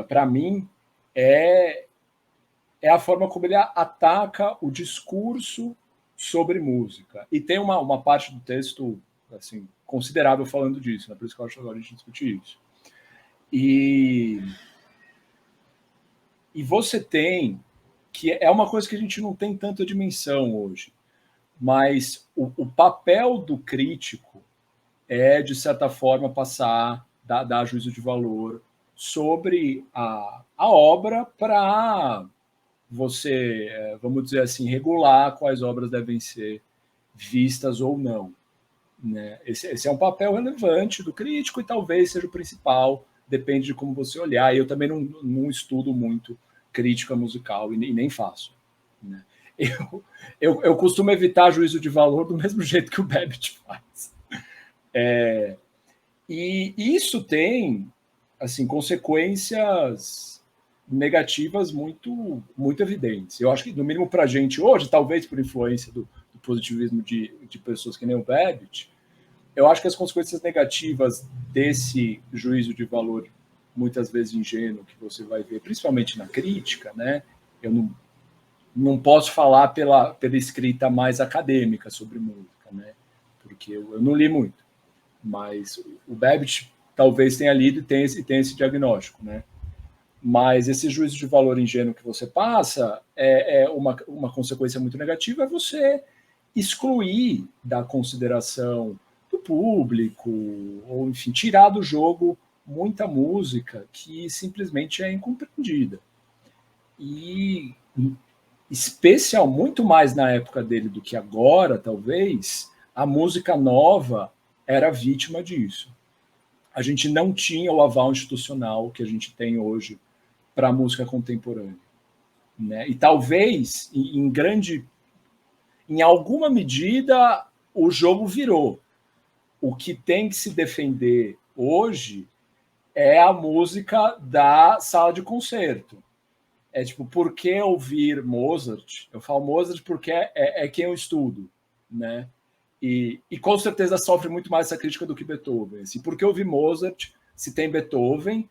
para mim, é a forma como ele ataca o discurso sobre música. E tem uma parte do texto assim, considerável falando disso, né? Por isso que eu acho que agora a gente discutir isso. E você tem, que é uma coisa que a gente não tem tanta dimensão hoje, mas o papel do crítico é, de certa forma, passar, dar juízo de valor sobre a obra para você, vamos dizer assim, regular quais obras devem ser vistas ou não. Né? Esse é um papel relevante do crítico e talvez seja o principal, depende de como você olhar. Eu também não estudo muito crítica musical e nem faço. Né? Eu costumo evitar juízo de valor do mesmo jeito que o Babbitt faz. E isso tem assim, consequências negativas muito evidentes. Eu acho que, no mínimo para a gente hoje, talvez por influência do positivismo de pessoas que nem o Babbitt, eu acho que as consequências negativas desse juízo de valor, muitas vezes ingênuo, que você vai ver, principalmente na crítica, né? Eu não posso falar pela escrita mais acadêmica sobre música, né? Porque eu não li muito. Mas o Babbitt talvez tenha lido e tenha esse diagnóstico, né? Mas esse juízo de valor ingênuo que você passa é uma consequência muito negativa, é você excluir da consideração do público, ou, enfim, tirar do jogo muita música que simplesmente é incompreendida. E, especial, muito mais na época dele do que agora, talvez, a música nova era vítima disso. A gente não tinha o aval institucional que a gente tem hoje para a música contemporânea. Né? E talvez, em alguma medida, o jogo virou. O que tem que se defender hoje é a música da sala de concerto. É tipo, por que ouvir Mozart? Eu falo Mozart porque é quem eu estudo, né? E com certeza sofre muito mais essa crítica do que Beethoven. Assim, por que ouvir Mozart se tem Beethoven?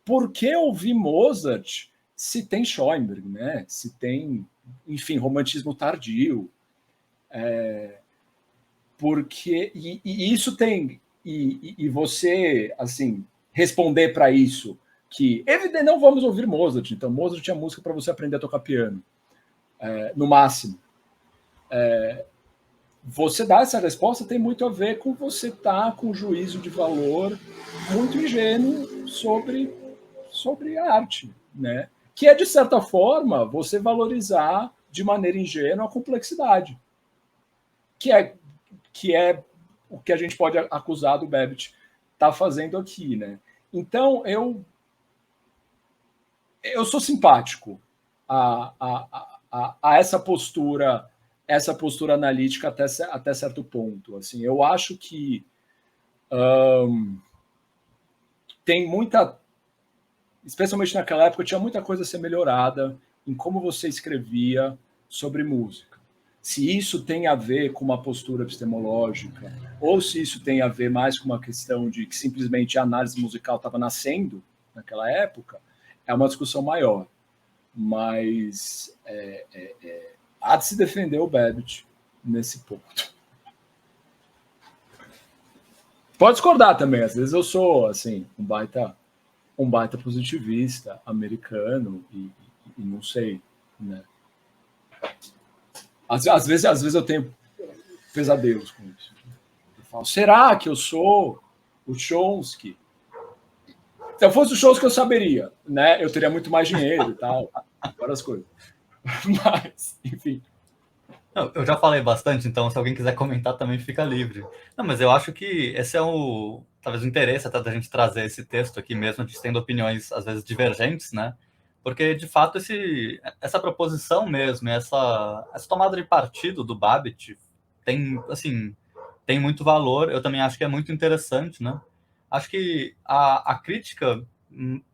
Por que ouvir Mozart se tem Schoenberg, né? Se tem, enfim, romantismo tardio? Porque e isso tem e você assim responder para isso que evidente não vamos ouvir Mozart, então Mozart tinha música para você aprender a tocar piano, no máximo. Você dar essa resposta tem muito a ver com você estar com um juízo de valor muito ingênuo sobre a arte, né? Que é, de certa forma, você valorizar de maneira ingênua a complexidade, que é o que a gente pode acusar do Babbitt estar fazendo aqui, né? Então, eu sou simpático a essa postura analítica até certo ponto. Assim, eu acho que tem especialmente naquela época, tinha muita coisa a ser melhorada em como você escrevia sobre música. Se isso tem a ver com uma postura epistemológica, ou se isso tem a ver mais com uma questão de que simplesmente a análise musical estava nascendo naquela época, é uma discussão maior. Mas há de se defender o Babbitt nesse ponto. Pode discordar também, às vezes eu sou assim, um baita positivista americano e não sei, né? Às vezes eu tenho pesadelos com isso. Eu falo, será que eu sou o Chomsky? Se eu fosse o Chomsky, eu saberia, né? Eu teria muito mais dinheiro e tal, várias coisas. Mas, enfim. Não, eu já falei bastante, então se alguém quiser comentar também fica livre. Não, mas eu acho que esse é talvez o interesse até da gente trazer esse texto aqui mesmo, a gente tendo opiniões às vezes divergentes, né? Porque de fato essa proposição mesmo, essa tomada de partido do Babbitt tem muito valor. Eu também acho que é muito interessante, né? Acho que a crítica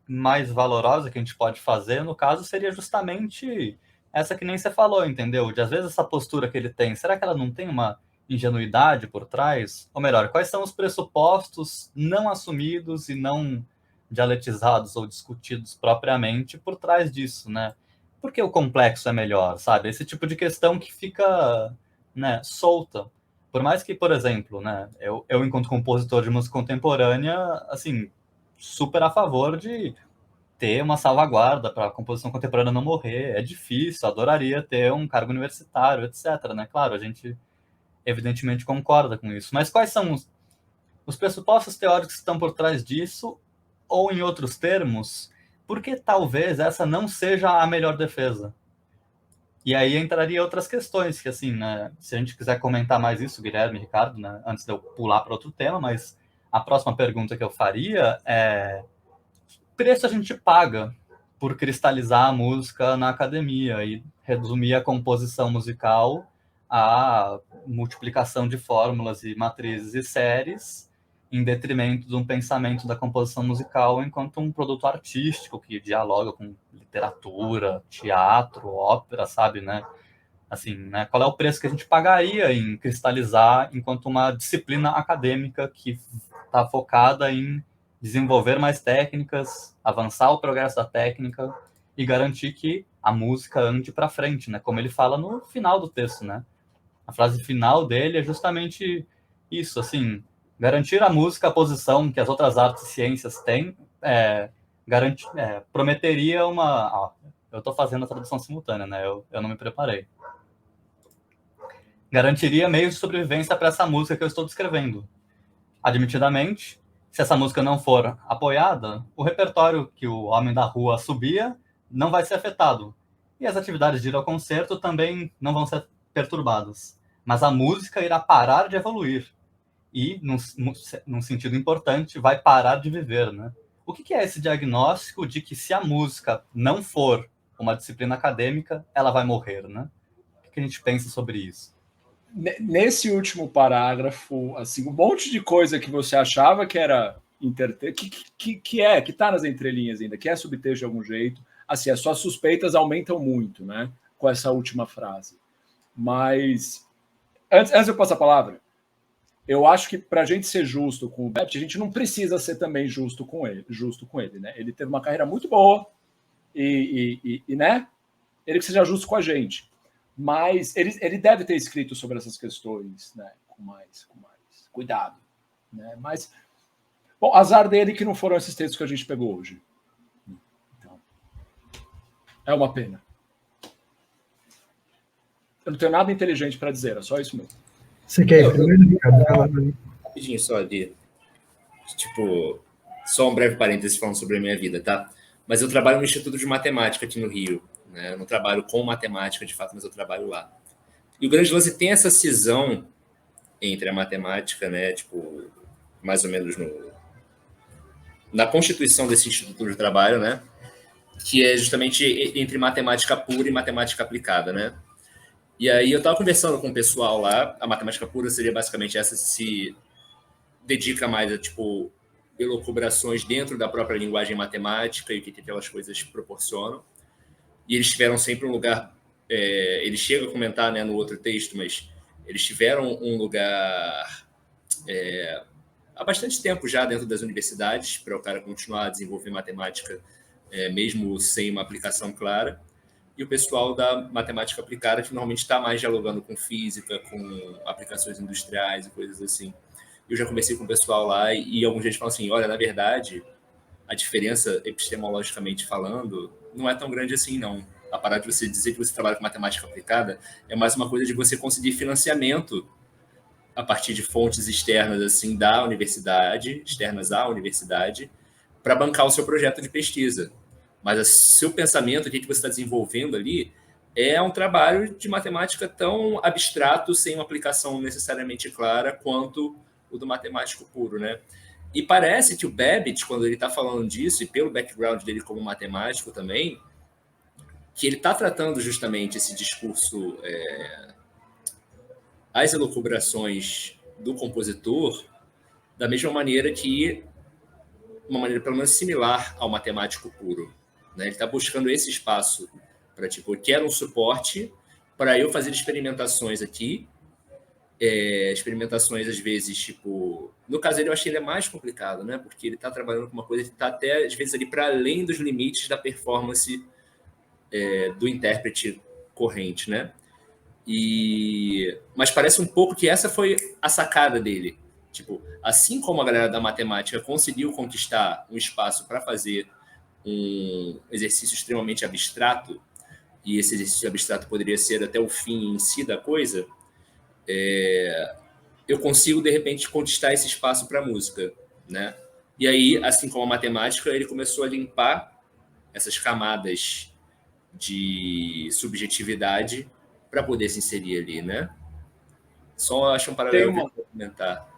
mais valorosa que a gente pode fazer, no caso, seria justamente essa que nem você falou, entendeu? De às vezes essa postura que ele tem, será que ela não tem uma ingenuidade por trás? Ou melhor, quais são os pressupostos não assumidos e não dialetizados ou discutidos propriamente por trás disso, né? Porque o complexo é melhor, sabe? Esse tipo de questão que fica, né, solta. Por mais que, por exemplo, né, eu enquanto compositor de música contemporânea, assim, super a favor de ter uma salvaguarda para a composição contemporânea não morrer. É difícil, adoraria ter um cargo universitário, etc., né? Claro, a gente evidentemente concorda com isso. Mas quais são os pressupostos teóricos que estão por trás disso? Ou, em outros termos, por que talvez essa não seja a melhor defesa? E aí entraria outras questões, que assim, né? Se a gente quiser comentar mais isso, Guilherme, Ricardo, né? Antes de eu pular para outro tema, mas a próxima pergunta que eu faria é: preço a gente paga por cristalizar a música na academia e resumir a composição musical à multiplicação de fórmulas e matrizes e séries, em detrimento de um pensamento da composição musical enquanto um produto artístico que dialoga com literatura, teatro, ópera, sabe, né? Assim, né? Qual é o preço que a gente pagaria em cristalizar enquanto uma disciplina acadêmica que está focada em desenvolver mais técnicas, avançar o progresso da técnica e garantir que a música ande para frente, né? Como ele fala no final do texto, né? A frase final dele é justamente isso, assim, garantir a música a posição que as outras artes e ciências têm, prometeria uma... eu estou fazendo a tradução simultânea, né? Eu não me preparei. Garantiria meios de sobrevivência para essa música que eu estou descrevendo. Admitidamente, se essa música não for apoiada, o repertório que o homem da rua subia não vai ser afetado. E as atividades de ir ao concerto também não vão ser perturbadas. Mas a música irá parar de evoluir. E, num sentido importante, vai parar de viver, né? O que é esse diagnóstico de que se a música não for uma disciplina acadêmica, ela vai morrer, né? O que a gente pensa sobre isso? Nesse último parágrafo, assim, um monte de coisa que você achava que era que está nas entrelinhas ainda, que é subtexto de algum jeito, assim, as suas suspeitas aumentam muito, né, com essa última frase. Mas, antes de eu passar a palavra, eu acho que para a gente ser justo com o Babbitt, a gente não precisa ser também justo com ele, né? Ele teve uma carreira muito boa e né, ele que seja justo com a gente. Mas ele deve ter escrito sobre essas questões, né, com mais cuidado, né? Mas, bom, azar dele que não foram esses textos que a gente pegou hoje. Então, é uma pena. Eu não tenho nada inteligente para dizer, é só isso mesmo. Você quer ir primeiro, Ricardo? Rapidinho só ali. Tipo, só um breve parênteses falando sobre a minha vida, tá? Mas eu trabalho no Instituto de Matemática aqui no Rio. Eu não trabalho com matemática, de fato, mas eu trabalho lá. E o grande lance tem essa cisão entre a matemática, né, tipo, mais ou menos na constituição desse instituto de trabalho, né, que é justamente entre matemática pura e matemática aplicada, né. E aí eu estava conversando com o pessoal lá, a matemática pura seria basicamente essa, se dedica mais a, tipo, elucubrações dentro da própria linguagem matemática e o que aquelas coisas proporcionam. E eles tiveram sempre um lugar... ele chega a comentar, né, no outro texto, mas eles tiveram um lugar há bastante tempo já dentro das universidades para o cara continuar a desenvolver matemática, mesmo sem uma aplicação clara. E o pessoal da matemática aplicada, que normalmente está mais dialogando com física, com aplicações industriais e coisas assim. Eu já conversei com o pessoal lá e alguns deles falam assim, olha, na verdade, a diferença epistemologicamente falando não é tão grande assim, não. A parada de você dizer que você trabalha com matemática aplicada é mais uma coisa de você conseguir financiamento a partir de fontes externas assim da universidade, externas à universidade, para bancar o seu projeto de pesquisa. Mas o seu pensamento, o que você está desenvolvendo ali, é um trabalho de matemática tão abstrato, sem uma aplicação necessariamente clara, quanto o do matemático puro, né? E parece que o Babbitt, quando ele está falando disso, e pelo background dele como matemático também, que ele está tratando justamente esse discurso, as elucubrações do compositor, da mesma maneira que, uma maneira pelo menos similar ao matemático puro, né? Ele está buscando esse espaço para, tipo, eu quero um suporte para eu fazer experimentações aqui, experimentações às vezes, tipo... No caso dele, eu achei ele é mais complicado, né? Porque ele está trabalhando com uma coisa que está até, às vezes, ali para além dos limites da performance do intérprete corrente, né? Mas parece um pouco que essa foi a sacada dele. Tipo, assim como a galera da matemática conseguiu conquistar um espaço para fazer um exercício extremamente abstrato, e esse exercício abstrato poderia ser até o fim em si da coisa, eu consigo, de repente, conquistar esse espaço para a música, né? E aí, assim como a matemática, ele começou a limpar essas camadas de subjetividade para poder se inserir ali, né? Só acho um paralelo que eu comentar.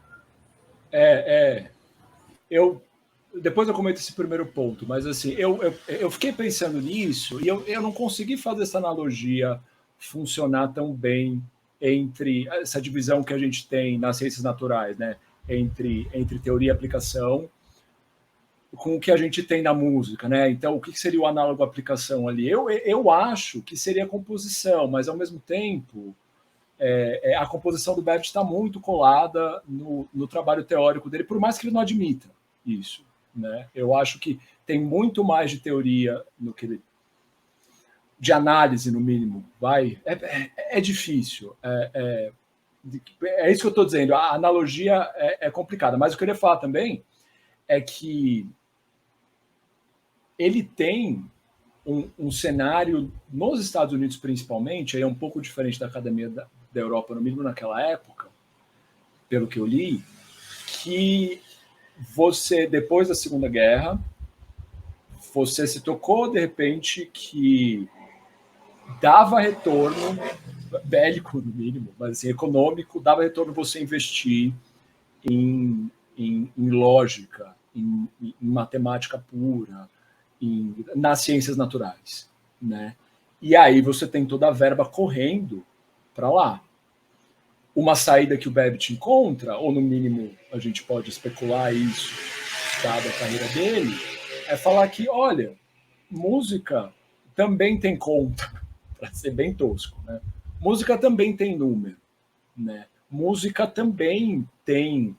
Depois eu comento esse primeiro ponto, mas assim, eu fiquei pensando nisso e eu não consegui fazer essa analogia funcionar tão bem entre essa divisão que a gente tem nas ciências naturais, né? Entre teoria e aplicação, com o que a gente tem na música, né? Então, o que seria o análogo à aplicação ali? Eu acho que seria a composição, mas ao mesmo tempo a composição do Babbitt está muito colada no trabalho teórico dele, por mais que ele não admita isso, né? Eu acho que tem muito mais de teoria no que ele... de análise, no mínimo, vai... É difícil. É isso que eu estou dizendo. A analogia é complicada, mas o que eu queria falar também é que ele tem um cenário, nos Estados Unidos principalmente, aí é um pouco diferente da Academia da Europa, no mínimo naquela época, pelo que eu li, que você, depois da Segunda Guerra, você se tocou, de repente, que dava retorno, bélico no mínimo, mas assim, econômico, dava retorno você investir em lógica, em matemática pura, nas ciências naturais, né? E aí você tem toda a verba correndo para lá. Uma saída que o Babbitt encontra, ou no mínimo a gente pode especular isso, dada a carreira dele, é falar que, olha, música também tem conta, para ser bem tosco, né? Música também tem número, né? Música também tem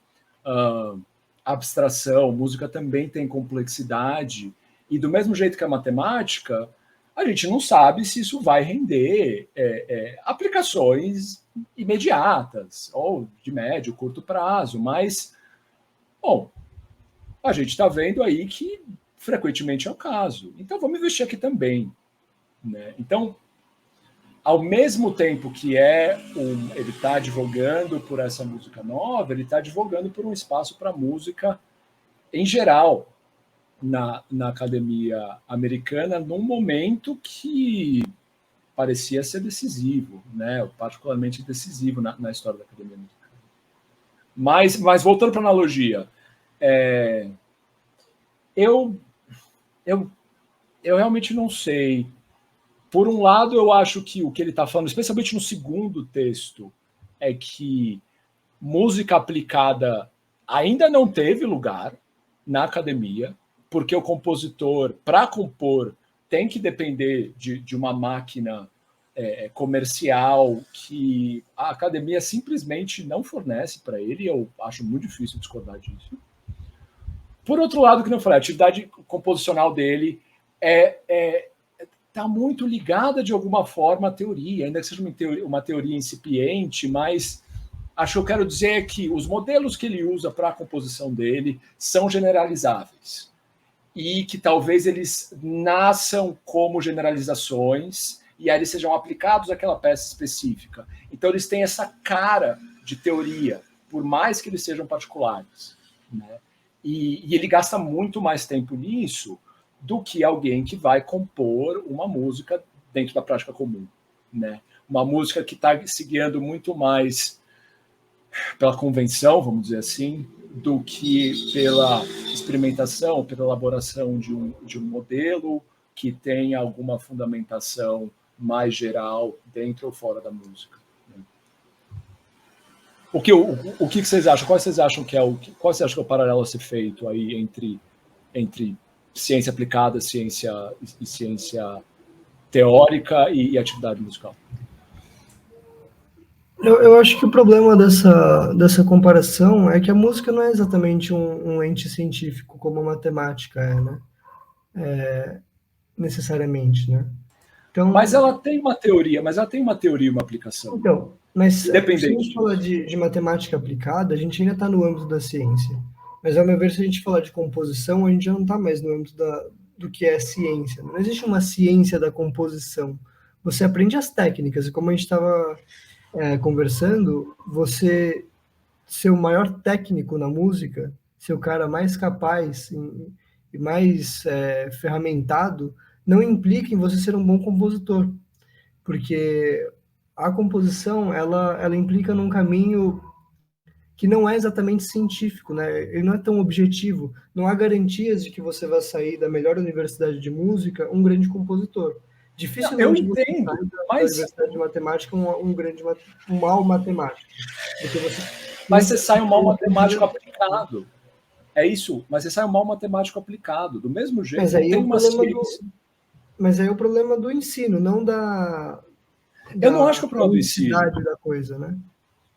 abstração, música também tem complexidade, e do mesmo jeito que a matemática, a gente não sabe se isso vai render aplicações imediatas, ou de médio, curto prazo, mas, bom, a gente está vendo aí que frequentemente é o caso. Então, vamos investir aqui também, né? Então, ao mesmo tempo que ele está advogando por essa música nova, ele está advogando por um espaço para música em geral na academia americana, num momento que parecia ser decisivo, né? Particularmente decisivo na história da academia americana. Mas voltando para a analogia, eu realmente não sei. Por um lado, eu acho que o que ele está falando, especialmente no segundo texto, é que música aplicada ainda não teve lugar, na academia, porque o compositor, para compor, tem que depender de uma máquina comercial que a academia simplesmente não fornece para ele, eu acho muito difícil discordar disso. Por outro lado, que não falei, a atividade composicional dele está muito ligada de alguma forma à teoria, ainda que seja uma teoria incipiente, mas acho que eu quero dizer que os modelos que ele usa para a composição dele são generalizáveis e que talvez eles nasçam como generalizações e aí eles sejam aplicados àquela peça específica. Então eles têm essa cara de teoria, por mais que eles sejam particulares, né? E ele gasta muito mais tempo nisso do que alguém que vai compor uma música dentro da prática comum, né? Uma música que está se guiando muito mais pela convenção, vamos dizer assim, do que pela experimentação, pela elaboração de um modelo que tenha alguma fundamentação mais geral dentro ou fora da música. O que vocês acham? Qual vocês acham que é o paralelo a ser feito aí entre ciência aplicada, ciência teórica e atividade musical? Eu acho que o problema dessa comparação é que a música não é exatamente um ente científico como a matemática né? Necessariamente, né? Então, mas ela tem uma teoria, e uma aplicação. Então, mas se a Independente. gente falar de matemática aplicada, a gente ainda está no âmbito da ciência. Mas, ao meu ver, se a gente falar de composição, a gente já não está mais no âmbito do que é ciência. Não existe uma ciência da composição. Você aprende as técnicas, e como a gente estava conversando, você ser o maior técnico na música, ser o cara mais capaz e mais ferramentado, não implica em você ser um bom compositor, porque a composição ela implica num caminho que não é exatamente científico, né? Ele não é tão objetivo. Não há garantias de que você vai sair da melhor universidade de música um grande compositor. Dificilmente eu entendo, da universidade de matemática um mau matemático. Mas você sai um mau matemático aplicado. É isso, mas você sai um mau matemático aplicado. Do mesmo jeito, mas aí tem uma ciência. Mas aí é o problema do ensino, não da eu não acho que é o problema do ensino. Da coisa, né?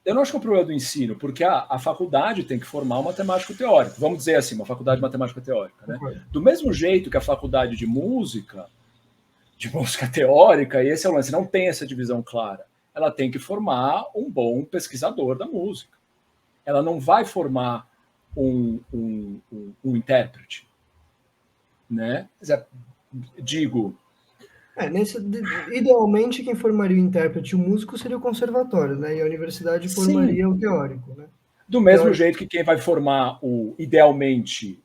Eu não acho que é o problema do ensino, porque a faculdade tem que formar um matemático teórico. Vamos dizer assim, uma faculdade de matemática teórica. Né? Do mesmo jeito que a faculdade de música teórica, e esse é o lance, não tem essa divisão clara. Ela tem que formar um bom pesquisador da música. Ela não vai formar um intérprete. Né? Digo... idealmente, quem formaria o intérprete e o músico seria o conservatório, né? E a universidade formaria Sim. o teórico, né? Do mesmo jeito que quem vai formar, idealmente,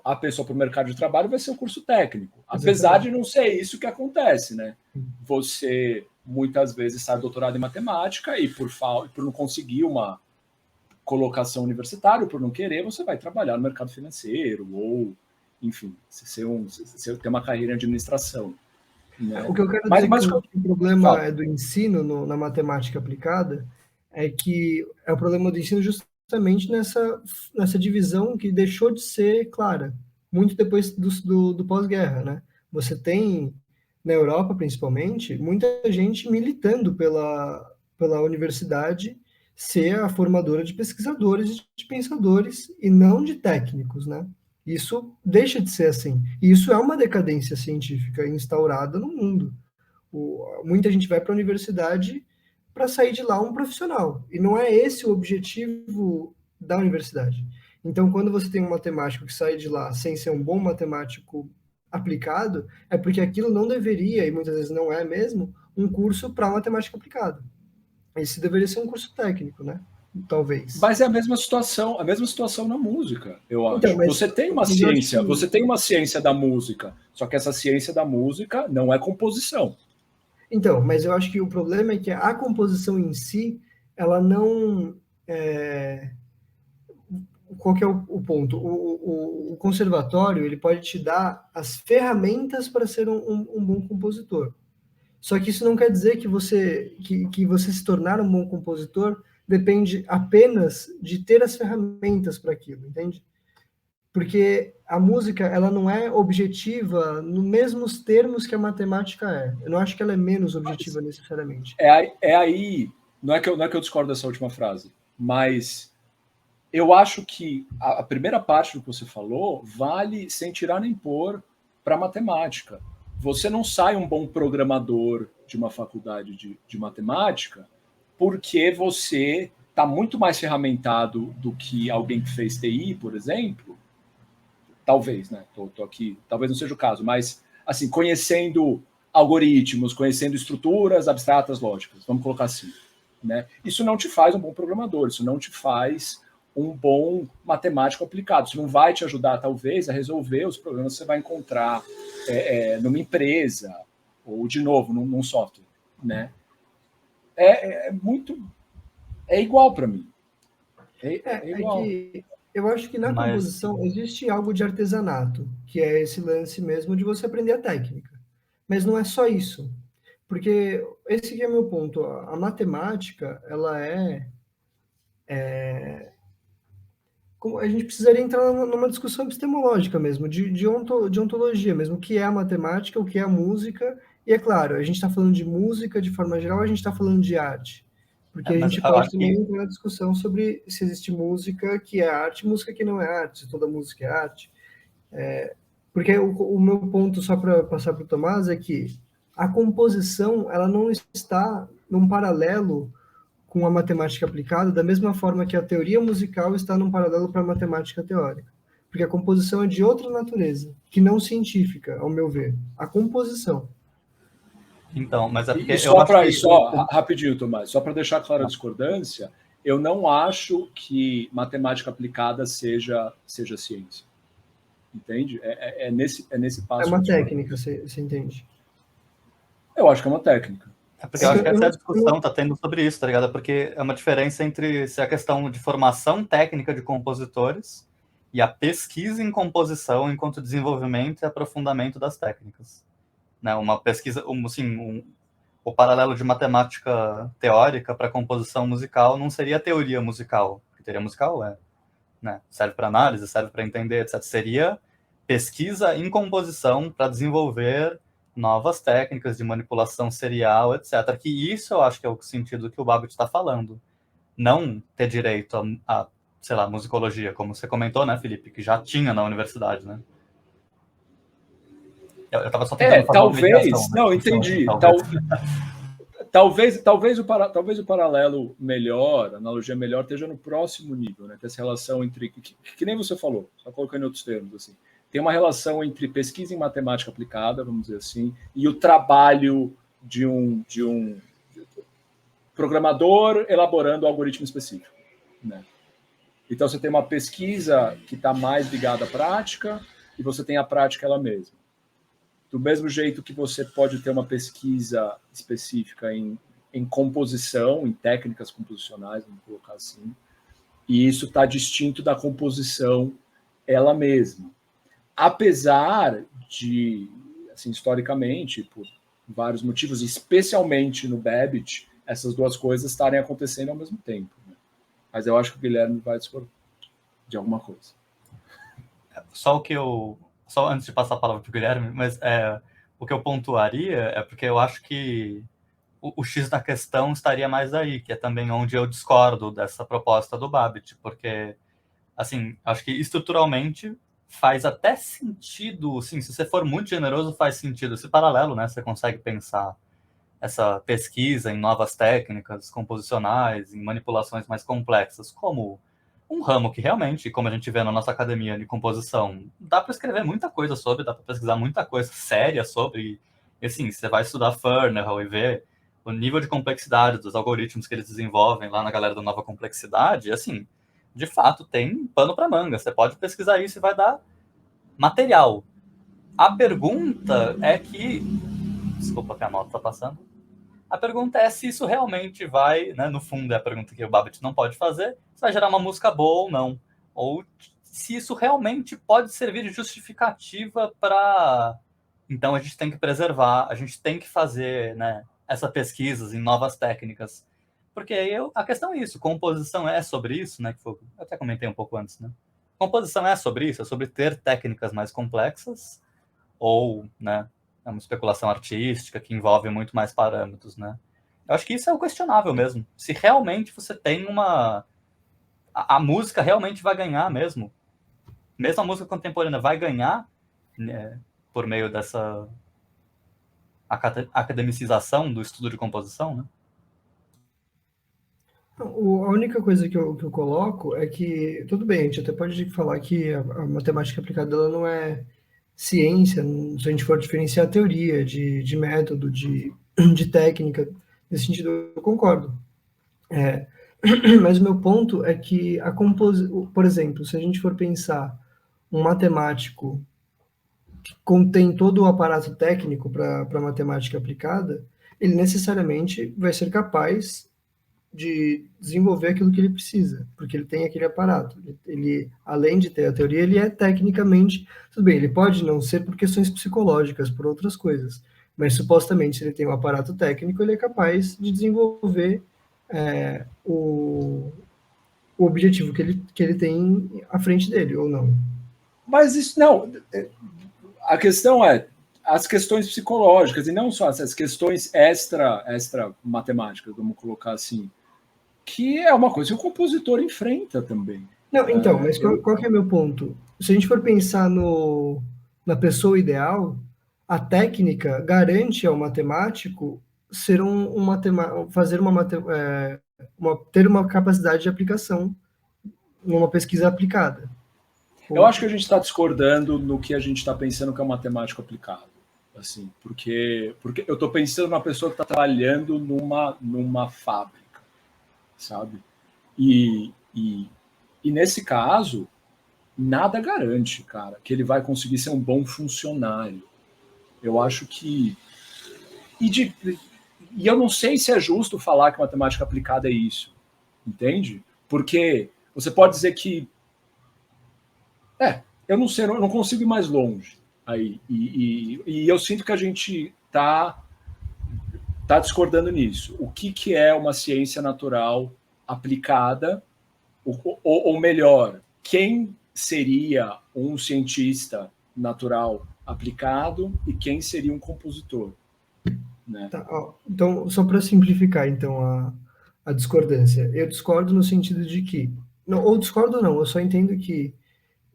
a pessoa para o mercado de trabalho vai ser o curso técnico. Apesar de não ser isso que acontece, né? Você, muitas vezes, sai doutorado em matemática e por não conseguir uma colocação universitária, por não querer, você vai trabalhar no mercado financeiro ou, enfim, você ter uma carreira em administração. Né? O que eu quero dizer que o problema do ensino na matemática aplicada é que é o problema do ensino justamente nessa divisão que deixou de ser clara, muito depois do pós-guerra, né? Você tem, na Europa principalmente, muita gente militando pela universidade ser a formadora de pesquisadores e de pensadores e não de técnicos, né? Isso deixa de ser assim. E isso é uma decadência científica instaurada no mundo. Muita gente vai para a universidade para sair de lá um profissional. E não é esse o objetivo da universidade. Então, quando você tem um matemático que sai de lá sem ser um bom matemático aplicado, é porque aquilo não deveria, e muitas vezes não é mesmo, um curso para matemática aplicada. Esse deveria ser um curso técnico, né? Talvez. Mas é a mesma situação na música, eu acho. Então, você tem uma ciência da música, só que essa ciência da música não é composição. Então, mas eu acho que o problema é que a composição em si, ela não... Qual que é o ponto? O conservatório, ele pode te dar as ferramentas para ser um bom compositor. Só que isso não quer dizer que você se tornar um bom compositor depende apenas de ter as ferramentas para aquilo, entende? Porque a música, ela não é objetiva nos mesmos termos que a matemática é. Eu não acho que ela é menos objetiva necessariamente. Aí, não é que eu discordo dessa última frase, mas eu acho que a primeira parte do que você falou vale sem tirar nem pôr para matemática. Você não sai um bom programador de uma faculdade de matemática porque você está muito mais ferramentado do que alguém que fez TI, por exemplo. Talvez, né? Tô aqui, talvez não seja o caso, mas assim, conhecendo algoritmos, conhecendo estruturas abstratas lógicas, vamos colocar assim, né? Isso não te faz um bom programador, isso não te faz um bom matemático aplicado. Isso não vai te ajudar, talvez, a resolver os problemas que você vai encontrar numa empresa ou, de novo, num software, né? Muito... É igual para mim. É igual. Que eu acho que na Mas, composição existe algo de artesanato, que é esse lance mesmo de você aprender a técnica. Mas não é só isso. Porque esse que é meu ponto. A matemática, ela a gente precisaria entrar numa discussão epistemológica mesmo, de ontologia mesmo, o que é a matemática, o que é a música, e é claro, a gente está falando de música de forma geral, a gente está falando de arte, porque a mas gente eu pode acho também que entrar na discussão sobre se existe música que é arte, música que não é arte, se toda música é arte, porque o meu ponto, só para passar para o Tomás, é que a composição, ela não está num paralelo com a matemática aplicada, da mesma forma que a teoria musical está num paralelo para a matemática teórica. Porque a composição é de outra natureza, que não científica, ao meu ver. A composição. então, mas é porque E eu só acho para que rapidinho, Tomás, só para deixar clara a discordância, eu não acho que matemática aplicada seja ciência. Entende? É nesse É passo que eu uma discordo. técnica, você entende? Eu acho que é uma técnica. É porque eu acho que Eu essa é a não, discussão, tá tendo sobre isso, tá ligado? Porque é uma diferença entre se a questão de formação técnica de compositores e a pesquisa em composição enquanto desenvolvimento e aprofundamento das técnicas. Né? Uma pesquisa, o paralelo de matemática teórica para composição musical não seria teoria musical, porque teoria musical serve para análise, serve para entender, etc. Seria pesquisa em composição para desenvolver novas técnicas de manipulação serial, etc. Que isso eu acho que é o sentido que o Babbitt está falando. Não ter direito sei lá, musicologia, como você comentou, né, Felipe, que já tinha na universidade, né? Eu estava só tentando fazer uma mediação, Talvez. né? Não, Então, assim, entendi. talvez. Talvez o paralelo melhor, a analogia melhor, esteja no próximo nível, né? Essa relação entre. Que nem você falou, só colocando em outros termos, assim. Tem uma relação entre pesquisa em matemática aplicada, vamos dizer assim, e o trabalho de um programador elaborando um algoritmo específico, né? Então você tem uma pesquisa que está mais ligada à prática e você tem a prática ela mesma. Do mesmo jeito que você pode ter uma pesquisa específica em composição, em técnicas composicionais, vamos colocar assim, e isso está distinto da composição ela mesma. Apesar de, assim, historicamente, por vários motivos, especialmente no Babbitt, essas duas coisas estarem acontecendo ao mesmo tempo. Né? Mas eu acho que o Guilherme vai discordar de alguma coisa. Só antes de passar a palavra para o Guilherme, mas o que eu pontuaria é porque eu acho que o X da questão estaria mais aí, que é também onde eu discordo dessa proposta do Babbitt, porque, assim, acho que estruturalmente faz até sentido, assim, se você for muito generoso, faz sentido esse paralelo, né? Você consegue pensar essa pesquisa em novas técnicas composicionais, em manipulações mais complexas, como um ramo que realmente, como a gente vê na nossa academia de composição, dá para escrever muita coisa sobre, dá para pesquisar muita coisa séria sobre, e assim, você vai estudar Fernald e ver o nível de complexidade dos algoritmos que eles desenvolvem lá na galera da nova complexidade, assim, de fato tem pano para manga, você pode pesquisar isso e vai dar material. A pergunta é que, desculpa que a moto está passando, a pergunta é se isso realmente vai, né, no fundo é a pergunta que o Babbitt não pode fazer, se vai gerar uma música boa ou não. Ou se isso realmente pode servir de justificativa para... Então a gente tem que preservar, a gente tem que fazer, né, essas pesquisas em novas técnicas. Porque a questão é isso, composição é sobre isso, né, que eu até comentei um pouco antes, né? Composição é sobre isso, é sobre ter técnicas mais complexas, ou, né, é uma especulação artística que envolve muito mais parâmetros, né? Eu acho que isso é o questionável mesmo. Se realmente você tem uma... A música realmente vai ganhar mesmo. Mesmo a música contemporânea vai ganhar, né, por meio dessa academicização do estudo de composição, né? A única coisa que eu coloco é que, tudo bem, a gente até pode falar que a matemática aplicada ela não é ciência, se a gente for diferenciar a teoria de método, de técnica, nesse sentido eu concordo. Mas o meu ponto é que por exemplo, se a gente for pensar um matemático que contém todo o aparato técnico para matemática aplicada, ele necessariamente vai ser capaz de desenvolver aquilo que ele precisa, porque ele tem aquele aparato. Ele, além de ter a teoria, ele é tecnicamente, tudo bem, ele pode não ser por questões psicológicas, por outras coisas, mas supostamente se ele tem um aparato técnico, ele é capaz de desenvolver o objetivo que ele tem à frente dele, ou não. Mas isso não. A questão é as questões psicológicas, e não só essas questões extra matemáticas, vamos colocar assim, que é uma coisa que o compositor enfrenta também. Não, então, mas qual que é o meu ponto? Se a gente for pensar na pessoa ideal, a técnica garante ao matemático ser ter uma capacidade de aplicação numa pesquisa aplicada. Eu acho que a gente está discordando no que a gente está pensando que é matemático aplicado. Assim, porque eu estou pensando numa pessoa que está trabalhando numa fábrica, sabe? E nesse caso, nada garante, cara, que ele vai conseguir ser um bom funcionário. Eu acho que... E eu não sei se é justo falar que matemática aplicada é isso, entende? Porque você pode dizer que... eu não sei, eu não consigo ir mais longe aí. E eu sinto que a gente tá discordando nisso. O que é uma ciência natural aplicada? Ou melhor, quem seria um cientista natural aplicado e quem seria um compositor? Né? Tá, então, só para simplificar então a discordância, eu discordo no sentido de que, não, ou discordo não, eu só entendo que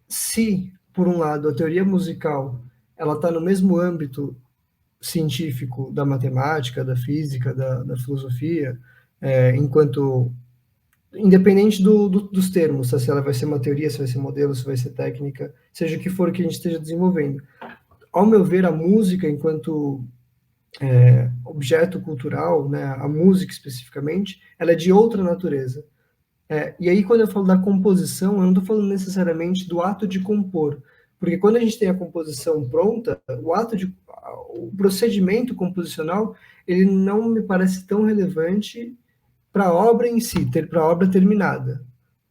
se, por um lado, a teoria musical ela está no mesmo âmbito científico da matemática, da física, da filosofia, enquanto independente dos termos, se ela vai ser uma teoria, se vai ser modelo, se vai ser técnica, seja o que for que a gente esteja desenvolvendo. Ao meu ver, a música, enquanto objeto cultural, né, a música especificamente, ela é de outra natureza. E aí, quando eu falo da composição, eu não estou falando necessariamente do ato de compor, porque quando a gente tem a composição pronta, o procedimento composicional, ele não me parece tão relevante para a obra em si, para a obra terminada.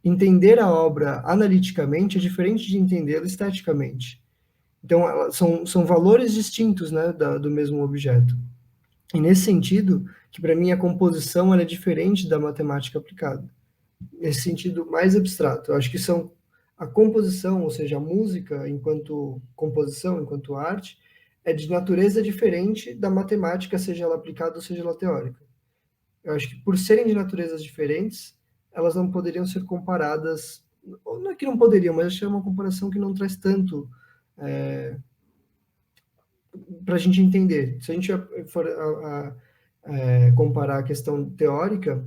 Entender a obra analiticamente é diferente de entendê-la esteticamente. Então, são valores distintos, né, do mesmo objeto. E nesse sentido, que para mim a composição ela é diferente da matemática aplicada. Nesse sentido mais abstrato. Eu acho que a composição, ou seja, a música enquanto composição, enquanto arte, é de natureza diferente da matemática, seja ela aplicada ou seja ela teórica. Eu acho que por serem de naturezas diferentes, elas não poderiam ser comparadas, não é que não poderiam, mas acho que é uma comparação que não traz tanto para a gente entender. Se a gente for comparar a questão teórica,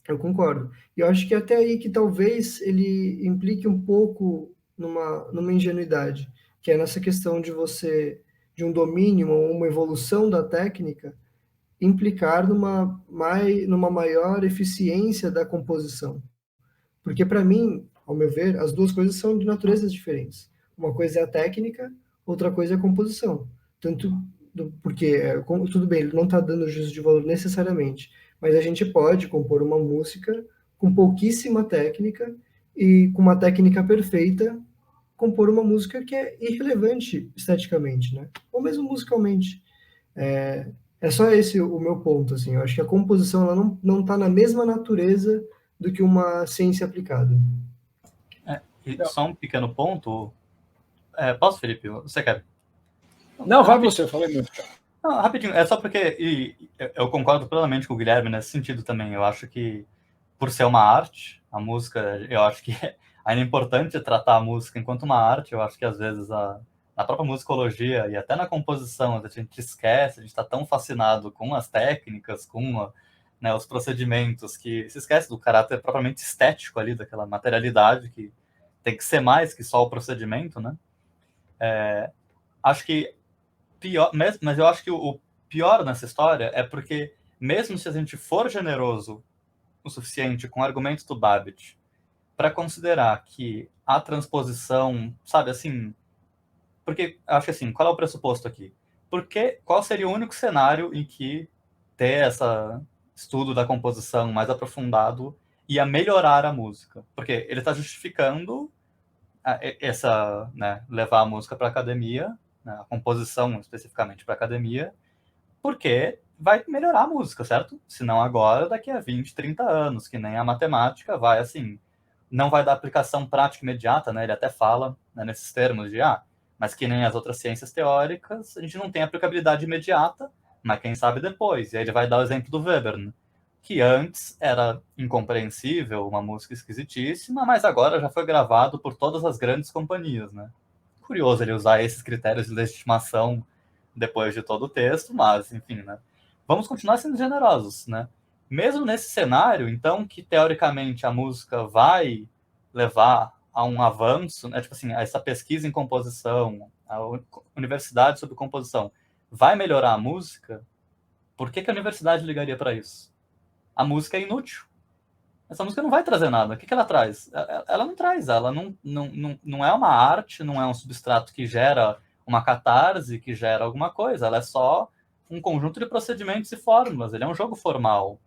eu concordo. E eu acho que até aí que talvez ele implique um pouco numa ingenuidade, que é nessa questão de um domínio ou uma evolução da técnica, implicar numa maior eficiência da composição. Porque, para mim, ao meu ver, as duas coisas são de naturezas diferentes. Uma coisa é a técnica, outra coisa é a composição. Porque, tudo bem, ele não está dando juízo de valor necessariamente, mas a gente pode compor uma música com pouquíssima técnica e com uma técnica perfeita, compor uma música que é irrelevante esteticamente, né? Ou mesmo musicalmente. É só esse o meu ponto, assim. Eu acho que a composição ela não está na mesma natureza do que uma ciência aplicada. só um pequeno ponto. Posso, Felipe? Você quer? Não, vai você, eu falei muito. Não, rapidinho, é só porque eu concordo plenamente com o Guilherme nesse sentido também. Eu acho que, por ser uma arte, a música, eu acho que ainda é importante tratar a música enquanto uma arte. Eu acho que, às vezes, na própria musicologia e até na composição, a gente esquece, a gente está tão fascinado com as técnicas, com né, os procedimentos, que se esquece do caráter propriamente estético ali, daquela materialidade que tem que ser mais que só o procedimento, né? Acho que pior, mas eu acho que o pior nessa história é porque, mesmo se a gente for generoso o suficiente com argumentos do Babbitt para considerar que a transposição, sabe, assim, porque acho que assim, qual é o pressuposto aqui? Qual seria o único cenário em que ter esse estudo da composição mais aprofundado ia melhorar a música? Porque ele está justificando né, levar a música para a academia, né, a composição especificamente para a academia, porque vai melhorar a música, certo? Se não agora, daqui a 20, 30 anos, que nem a matemática vai assim, não vai dar aplicação prática imediata, né? Ele até fala, né, nesses termos de, mas que nem as outras ciências teóricas, a gente não tem aplicabilidade imediata, mas quem sabe depois. E aí ele vai dar o exemplo do Weber, né? Que antes era incompreensível, uma música esquisitíssima, mas agora já foi gravado por todas as grandes companhias, né? Curioso ele usar esses critérios de legitimação depois de todo o texto, mas, enfim, né? Vamos continuar sendo generosos, né? Mesmo nesse cenário, então, que teoricamente a música vai levar a um avanço, né? Tipo assim, essa pesquisa em composição, a universidade sobre composição, vai melhorar a música, por que a universidade ligaria para isso? A música é inútil. Essa música não vai trazer nada. O que ela traz? Ela não traz, ela não é uma arte, não é um substrato que gera uma catarse, que gera alguma coisa. Ela é só um conjunto de procedimentos e fórmulas. Ele é um jogo formal.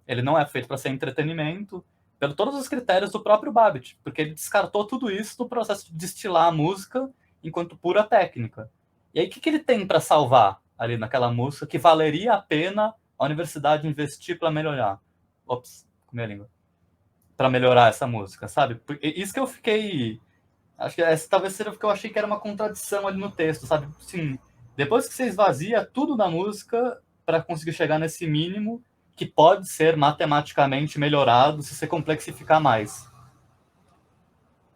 Ele não é feito para ser entretenimento, pelo todos os critérios do próprio Babbitt, porque ele descartou tudo isso do processo de destilar a música enquanto pura técnica. E aí, o que ele tem para salvar ali naquela música que valeria a pena a universidade investir para melhorar? Ops, comi a língua. Para melhorar essa música, sabe? Isso que eu fiquei... Acho que essa talvez seja porque eu achei que era uma contradição ali no texto, sabe? Sim, depois que você esvazia tudo da música para conseguir chegar nesse mínimo que pode ser matematicamente melhorado se você complexificar mais.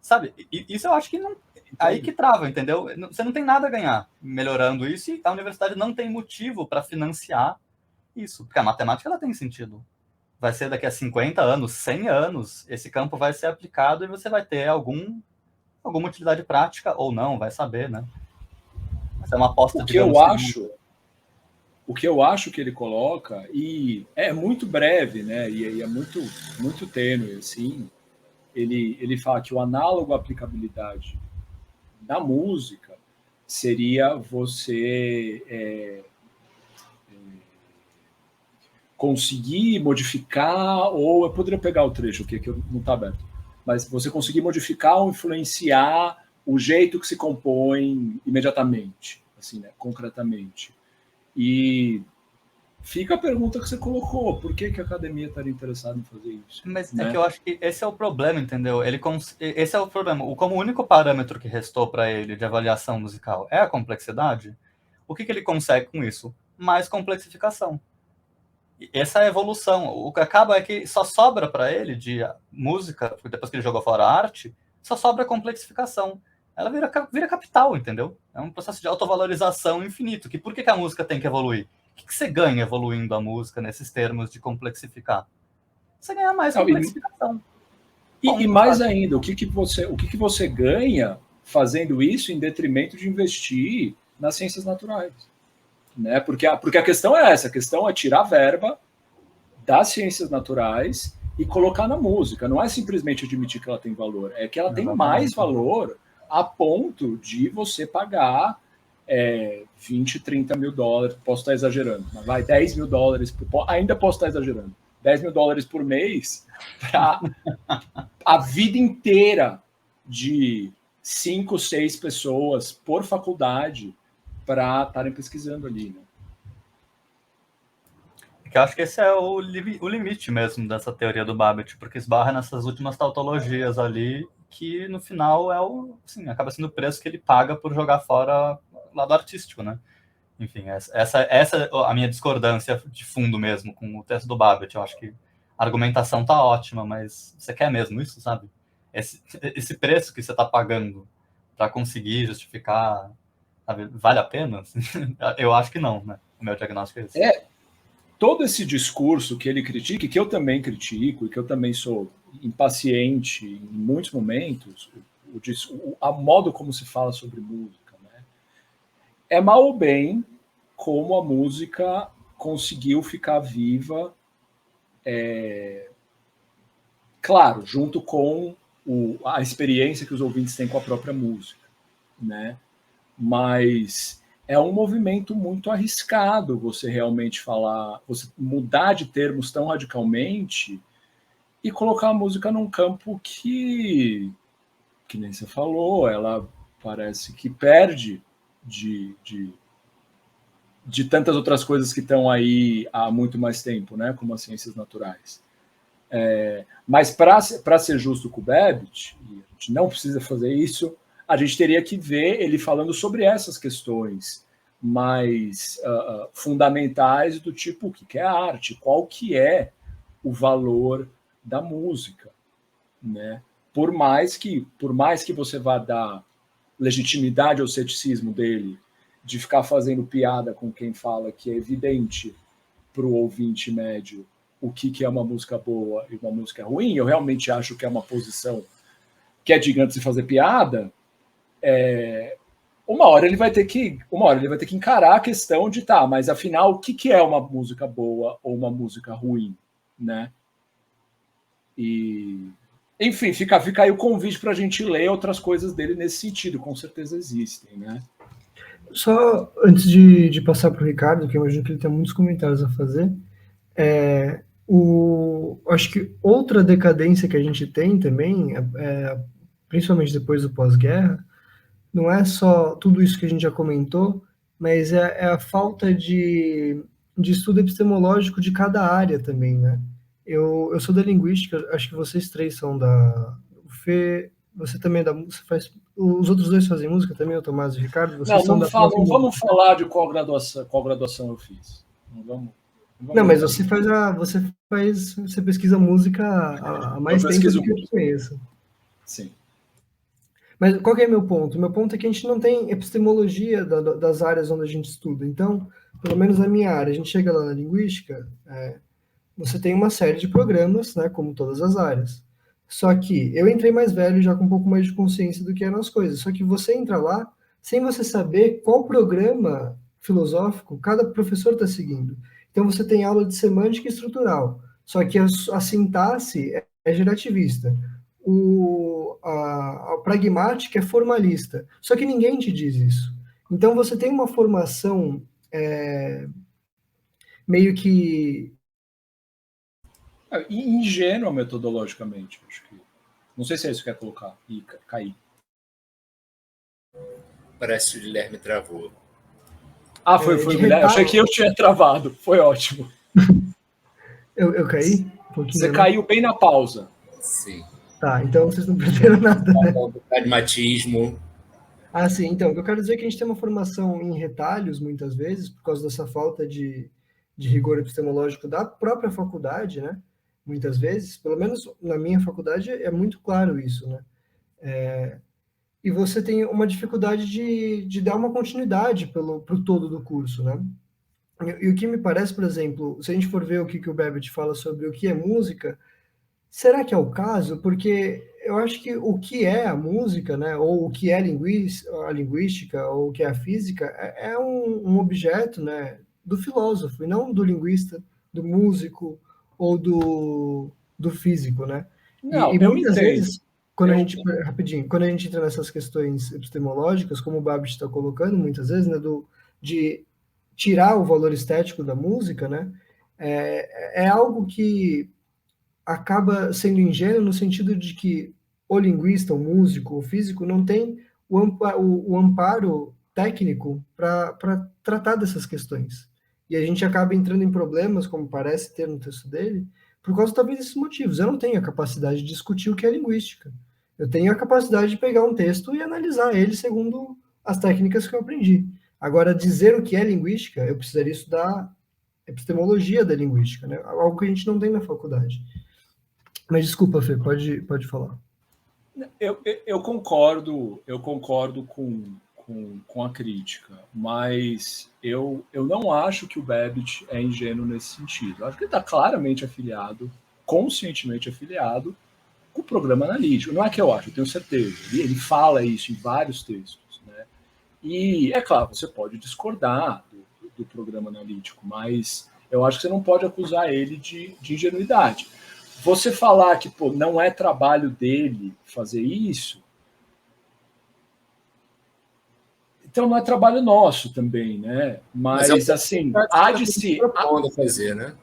Sabe? Isso eu acho que não... Aí que trava, entendeu? Você não tem nada a ganhar melhorando isso e a universidade não tem motivo para financiar isso, porque a matemática ela tem sentido. Vai ser daqui a 50 anos, 100 anos, esse campo vai ser aplicado e você vai ter alguma utilidade prática ou não, vai saber, né? Essa é uma aposta, digamos, o que eu acho que ele coloca, e é muito breve, né? E é muito tênue, assim. Ele fala que o análogo à aplicabilidade da música seria você conseguir modificar, ou eu poderia pegar o trecho aqui, que não está aberto, mas você conseguir modificar ou influenciar o jeito que se compõe imediatamente, assim, né, concretamente. E fica a pergunta que você colocou, por que a academia estaria interessada em fazer isso? Mas né? É que eu acho que esse é o problema, entendeu? Esse é o problema. Como o único parâmetro que restou para ele de avaliação musical é a complexidade, o que ele consegue com isso? Mais complexificação. Essa é a evolução. O que acaba é que só sobra para ele de música, depois que ele jogou fora a arte, só sobra a complexificação. Ela vira capital, entendeu? É um processo de autovalorização infinito. Por que a música tem que evoluir? O que você ganha evoluindo a música nesses termos de complexificar? Você ganha mais complexificação. E mais ainda, o que você ganha fazendo isso em detrimento de investir nas ciências naturais? Né? Porque a questão é essa, a questão é tirar a verba das ciências naturais e colocar na música. Não é simplesmente admitir que ela tem valor, é que ela tem mais valor a ponto de você pagar 20, 30 mil dólares, posso estar exagerando, mas vai 10 mil dólares, ainda posso estar exagerando, 10 mil dólares por mês para a vida inteira de 5, 6 pessoas por faculdade para estarem pesquisando ali, né? Eu acho que esse é o limite mesmo dessa teoria do Babbitt, porque esbarra nessas últimas tautologias ali que no final assim, acaba sendo o preço que ele paga por jogar fora o lado artístico, né? Enfim, essa é a minha discordância de fundo mesmo com o texto do Babbitt. Eu acho que a argumentação tá ótima, mas você quer mesmo isso, sabe? Esse preço que você está pagando para conseguir justificar, sabe, vale a pena? Eu acho que não, né? O meu diagnóstico é esse. Todo esse discurso que ele critica, e que eu também critico, e que eu também sou impaciente em muitos momentos, a modo como se fala sobre música, né? É mal ou bem como a música conseguiu ficar viva, claro, junto com a experiência que os ouvintes têm com a própria música, né? Mas é um movimento muito arriscado você realmente falar, você mudar de termos tão radicalmente e colocar a música num campo que nem você falou, ela parece que perde de tantas outras coisas que estão aí há muito mais tempo, né? Como as ciências naturais. Mas para ser justo com o Babbitt, e a gente não precisa fazer isso, a gente teria que ver ele falando sobre essas questões mais fundamentais do tipo o que é arte, qual que é o valor da música, né? Por mais que você vá dar legitimidade ao ceticismo dele de ficar fazendo piada com quem fala que é evidente para o ouvinte médio o que é uma música boa e uma música ruim, eu realmente acho que é uma posição que é digna de se fazer piada. Uma hora ele vai ter que encarar a questão de mas afinal o que é uma música boa ou uma música ruim, né? E enfim, fica aí o convite para a gente ler outras coisas dele nesse sentido, com certeza existem, né? Só antes de passar para o Ricardo, que eu imagino que ele tem muitos comentários a fazer, acho que outra decadência que a gente tem também, principalmente depois do pós-guerra, não é só tudo isso que a gente já comentou, mas é a falta de estudo epistemológico de cada área também, né? Eu sou da linguística, acho que vocês três são da... O Fê, você também é da... Você faz, os outros dois fazem música também, o Tomás e o Ricardo? Vocês não vamos falar de qual graduação eu fiz. Não, mas você pesquisa música há mais tempo do que eu te conheço. Sim. Mas qual que é meu ponto? Meu ponto é que a gente não tem epistemologia das áreas onde a gente estuda. Então, pelo menos na minha área, a gente chega lá na linguística, você tem uma série de programas, né, como todas as áreas. Só que eu entrei mais velho, já com um pouco mais de consciência do que eram as coisas. Só que você entra lá sem você saber qual programa filosófico cada professor está seguindo. Então, você tem aula de semântica estrutural, só que a sintaxe é gerativista. A pragmática é formalista, só que ninguém te diz isso. Então, você tem uma formação meio que... ingênua metodologicamente, acho que. Não sei se é isso que quer colocar e cair. Parece que o Guilherme travou. Foi o Guilherme. Achei que eu tinha travado. Foi ótimo. Eu caí? Você caiu bem na pausa. Sim. Tá, então vocês não perderam nada, né? O pragmatismo. Sim. Então, o que eu quero dizer é que a gente tem uma formação em retalhos, muitas vezes, por causa dessa falta de rigor epistemológico da própria faculdade, né? Muitas vezes, pelo menos na minha faculdade, é muito claro isso, né? E você tem uma dificuldade de dar uma continuidade para o todo do curso, né? E o que me parece, por exemplo, se a gente for ver o que o Babbitt fala sobre o que é música, será que é o caso? Porque eu acho que o que é a música, né, ou o que é a linguística, ou o que é a física, é um objeto, né, do filósofo, e não do linguista, do músico ou do físico, né? Não, e eu muitas entendo. vezes, quando a gente entra nessas questões epistemológicas, como o Babbitt está colocando muitas vezes, né, de tirar o valor estético da música, né, é algo que acaba sendo ingênuo no sentido de que o linguista, o músico, o físico não tem o amparo técnico para tratar dessas questões. E a gente acaba entrando em problemas, como parece ter no texto dele, por causa talvez desses motivos. Eu não tenho a capacidade de discutir o que é linguística. Eu tenho a capacidade de pegar um texto e analisar ele segundo as técnicas que eu aprendi. Agora, dizer o que é linguística, eu precisaria estudar epistemologia da linguística, né? Algo que a gente não tem na faculdade. Mas desculpa, Fê, pode falar. Eu concordo com a crítica, mas eu não acho que o Babbitt é ingênuo nesse sentido. Eu acho que ele está claramente afiliado, conscientemente afiliado, com o programa analítico. Não é que eu acho, eu tenho certeza. Ele fala isso em vários textos, né? E, é claro, você pode discordar do programa analítico, mas eu acho que você não pode acusar ele de ingenuidade. Você falar que não é trabalho dele fazer isso, então não é trabalho nosso também, né? Mas assim, há de se fazer, né?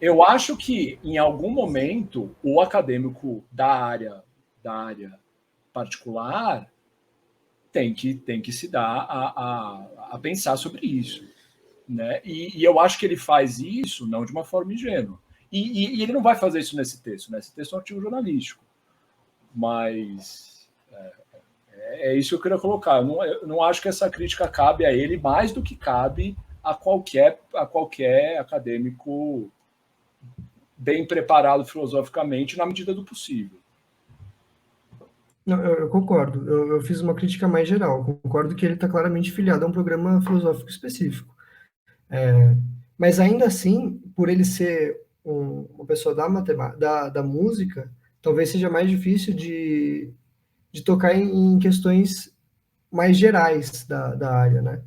Eu acho que em algum momento o acadêmico da área particular tem que se dar a pensar sobre isso, né? E eu acho que ele faz isso não de uma forma ingênua. E ele não vai fazer isso nesse texto, né? Esse texto é um artigo jornalístico. Mas é isso que eu queria colocar. Eu não acho que essa crítica cabe a ele mais do que cabe a qualquer acadêmico bem preparado filosoficamente na medida do possível. Não, eu concordo. Eu fiz uma crítica mais geral. Concordo que ele está claramente filiado a um programa filosófico específico. Mas ainda assim, por ele ser uma pessoa da matemática, da música, talvez seja mais difícil de tocar em questões mais gerais da área, né?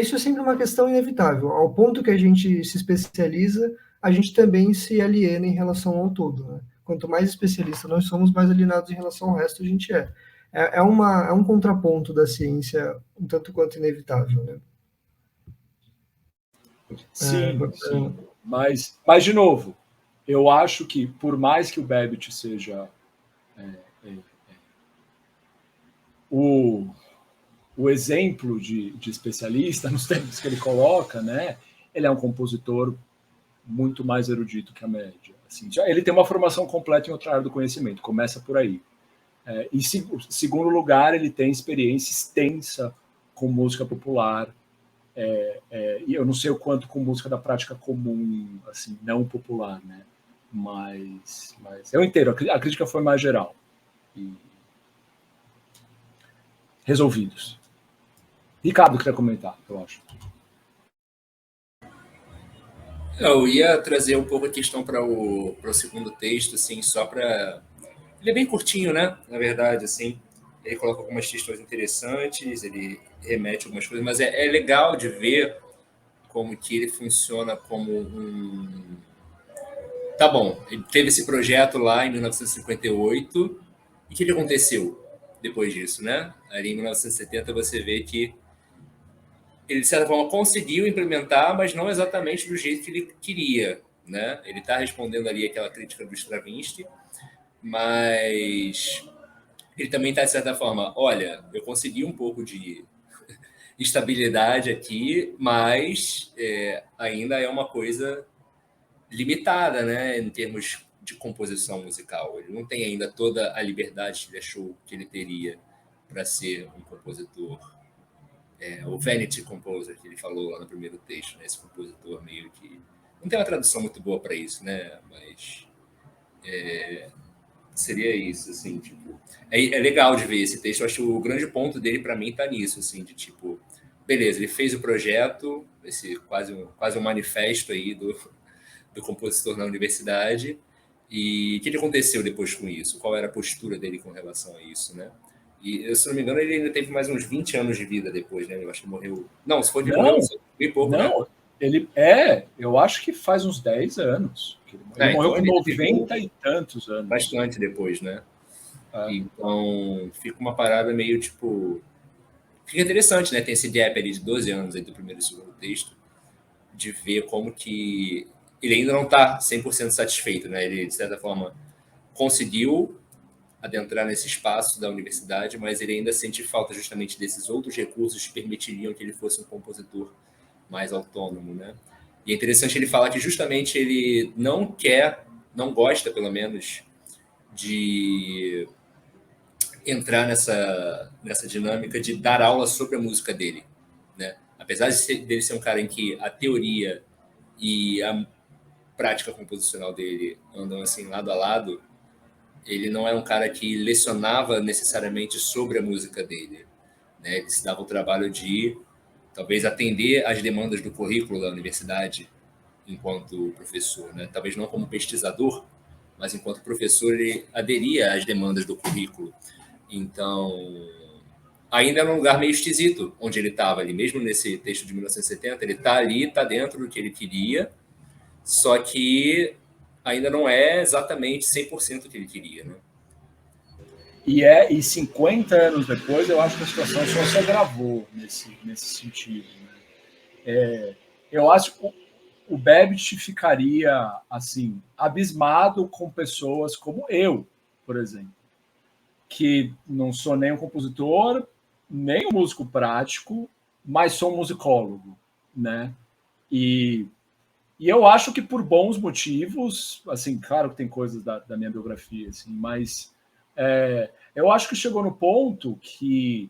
Isso é sempre uma questão inevitável. Ao ponto que a gente se especializa, a gente também se aliena em relação ao todo, né? Quanto mais especialista nós somos, mais alienados em relação ao resto a gente é. É um contraponto da ciência um tanto quanto inevitável, né? Sim. Mas, de novo, eu acho que, por mais que o Babbitt seja o exemplo de especialista nos termos que ele coloca, né? Ele é um compositor muito mais erudito que a média. Assim, ele tem uma formação completa em outra área do conhecimento, começa por aí. Em segundo lugar, ele tem experiência extensa com música popular, e eu não sei o quanto com música da prática comum, assim, não popular, né? Mas eu entendo, a crítica foi mais geral. E resolvidos. Ricardo queria comentar, eu acho. Eu ia trazer um pouco a questão para o segundo texto, assim, só para... Ele é bem curtinho, né? Na verdade, assim. Ele coloca algumas questões interessantes, ele remete algumas coisas, mas é legal de ver como que ele funciona como um... Tá bom, ele teve esse projeto lá em 1958, e o que aconteceu depois disso, né? Ali em 1970 você vê que ele, de certa forma, conseguiu implementar, mas não exatamente do jeito que ele queria, né? Ele está respondendo ali aquela crítica do Stravinsky, mas ele também está, de certa forma, olha, eu consegui um pouco de estabilidade aqui, mas ainda é uma coisa limitada, né, em termos de composição musical. Ele não tem ainda toda a liberdade que ele achou que ele teria para ser um compositor. O Vanity Composer, que ele falou lá no primeiro texto, né, esse compositor meio que... Não tem uma tradução muito boa para isso, né, mas seria isso, assim, tipo... É legal de ver esse texto. Eu acho que o grande ponto dele, para mim, tá nisso, assim, de tipo... Beleza, ele fez o projeto, esse quase um manifesto aí do compositor na universidade. E o que aconteceu depois com isso? Qual era a postura dele com relação a isso, né? E, se não me engano, ele ainda teve mais uns 20 anos de vida depois, né? Eu acho que morreu... Não, se for de morreu bem pouco, não, né? Eu acho que faz uns 10 anos. Ele morreu com 90 e tantos anos. Bastante depois, né? Então, fica uma parada meio, tipo... Fica interessante, né? Tem esse gap ali de 12 anos entre o primeiro e o segundo texto, de ver como que ele ainda não está 100% satisfeito, né? Ele, de certa forma, conseguiu adentrar nesse espaço da universidade, mas ele ainda sente falta justamente desses outros recursos que permitiriam que ele fosse um compositor mais autônomo, né? E é interessante ele falar que justamente ele não gosta, pelo menos, de entrar nessa dinâmica de dar aula sobre a música dele, né? Apesar dele ser um cara em que a teoria e a prática composicional dele andam assim lado a lado, ele não é um cara que lecionava necessariamente sobre a música dele, né? Ele se dava o trabalho de talvez atender às demandas do currículo da universidade enquanto professor, né? Talvez não como pesquisador, mas enquanto professor ele aderia às demandas do currículo. Então, ainda era um lugar meio esquisito onde ele estava ali, mesmo nesse texto de 1970, ele está ali, está dentro do que ele queria, só que ainda não é exatamente 100% o que ele queria, né? E 50 anos depois, eu acho que a situação só se agravou nesse sentido. Né? Eu acho que o Babbitt ficaria assim abismado com pessoas como eu, por exemplo, que não sou nem um compositor, nem um músico prático, mas sou um musicólogo, né? E eu acho que por bons motivos, assim, claro que tem coisas da minha biografia, assim, mas eu acho que chegou no ponto que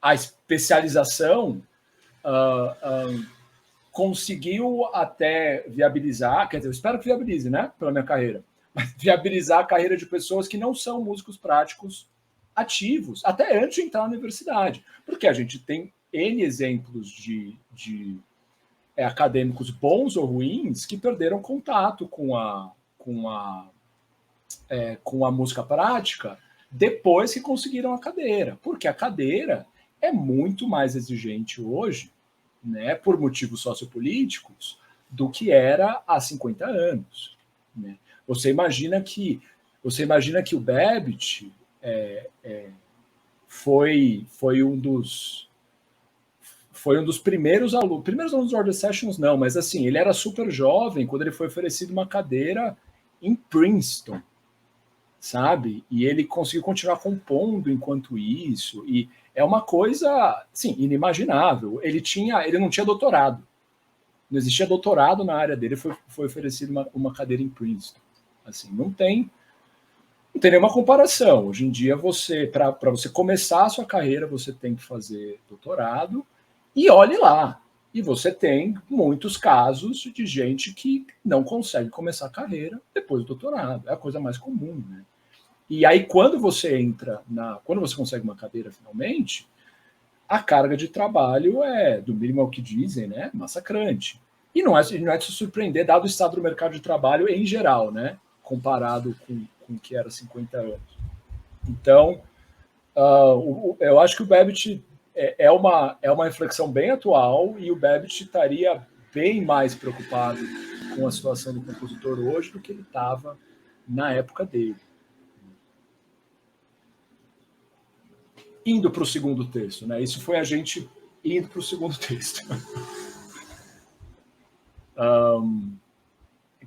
a especialização conseguiu até viabilizar, quer dizer, eu espero que viabilize, né, pela minha carreira, mas viabilizar a carreira de pessoas que não são músicos práticos ativos, até antes de entrar na universidade, porque a gente tem N exemplos de acadêmicos bons ou ruins que perderam contato com a música prática depois que conseguiram a cadeira, porque a cadeira é muito mais exigente hoje, né, por motivos sociopolíticos, do que era há 50 anos. Né? Você imagina que o Babbitt foi um dos primeiros alunos do Georgia Sessions, não, mas assim, ele era super jovem quando ele foi oferecido uma cadeira em Princeton, sabe? E ele conseguiu continuar compondo enquanto isso, e é uma coisa, sim, inimaginável. Ele não tinha doutorado, não existia doutorado na área dele, foi oferecido uma cadeira em Princeton. Assim, não tem nenhuma comparação. Hoje em dia, para você começar a sua carreira, você tem que fazer doutorado, e olhe lá. E você tem muitos casos de gente que não consegue começar a carreira depois do doutorado. É a coisa mais comum, né? E aí, quando você consegue uma cadeira finalmente, a carga de trabalho do mínimo ao que dizem, né? Massacrante. E não é de se surpreender, dado o estado do mercado de trabalho em geral, né? Comparado com o que era 50 anos. Então, eu acho que o Babbitt é uma reflexão bem atual, e o Babbitt estaria bem mais preocupado com a situação do compositor hoje do que ele estava na época dele. Indo para o segundo texto, né? Isso foi a gente indo para o segundo texto.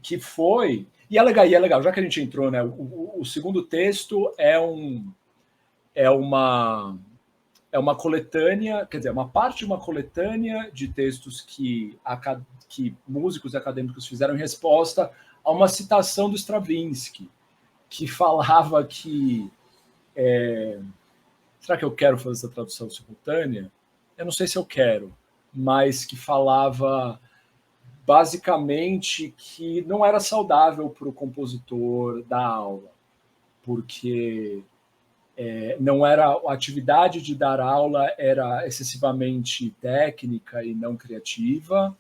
Que foi... E é legal, já que a gente entrou, né? O segundo texto é uma coletânea, quer dizer, uma parte de uma coletânea de textos que músicos e acadêmicos fizeram em resposta a uma citação do Stravinsky, que falava que... será que eu quero fazer essa tradução simultânea? Eu não sei se eu quero, mas que falava basicamente que não era saudável para o compositor dar aula, porque não era a atividade de dar aula era excessivamente técnica e não criativa,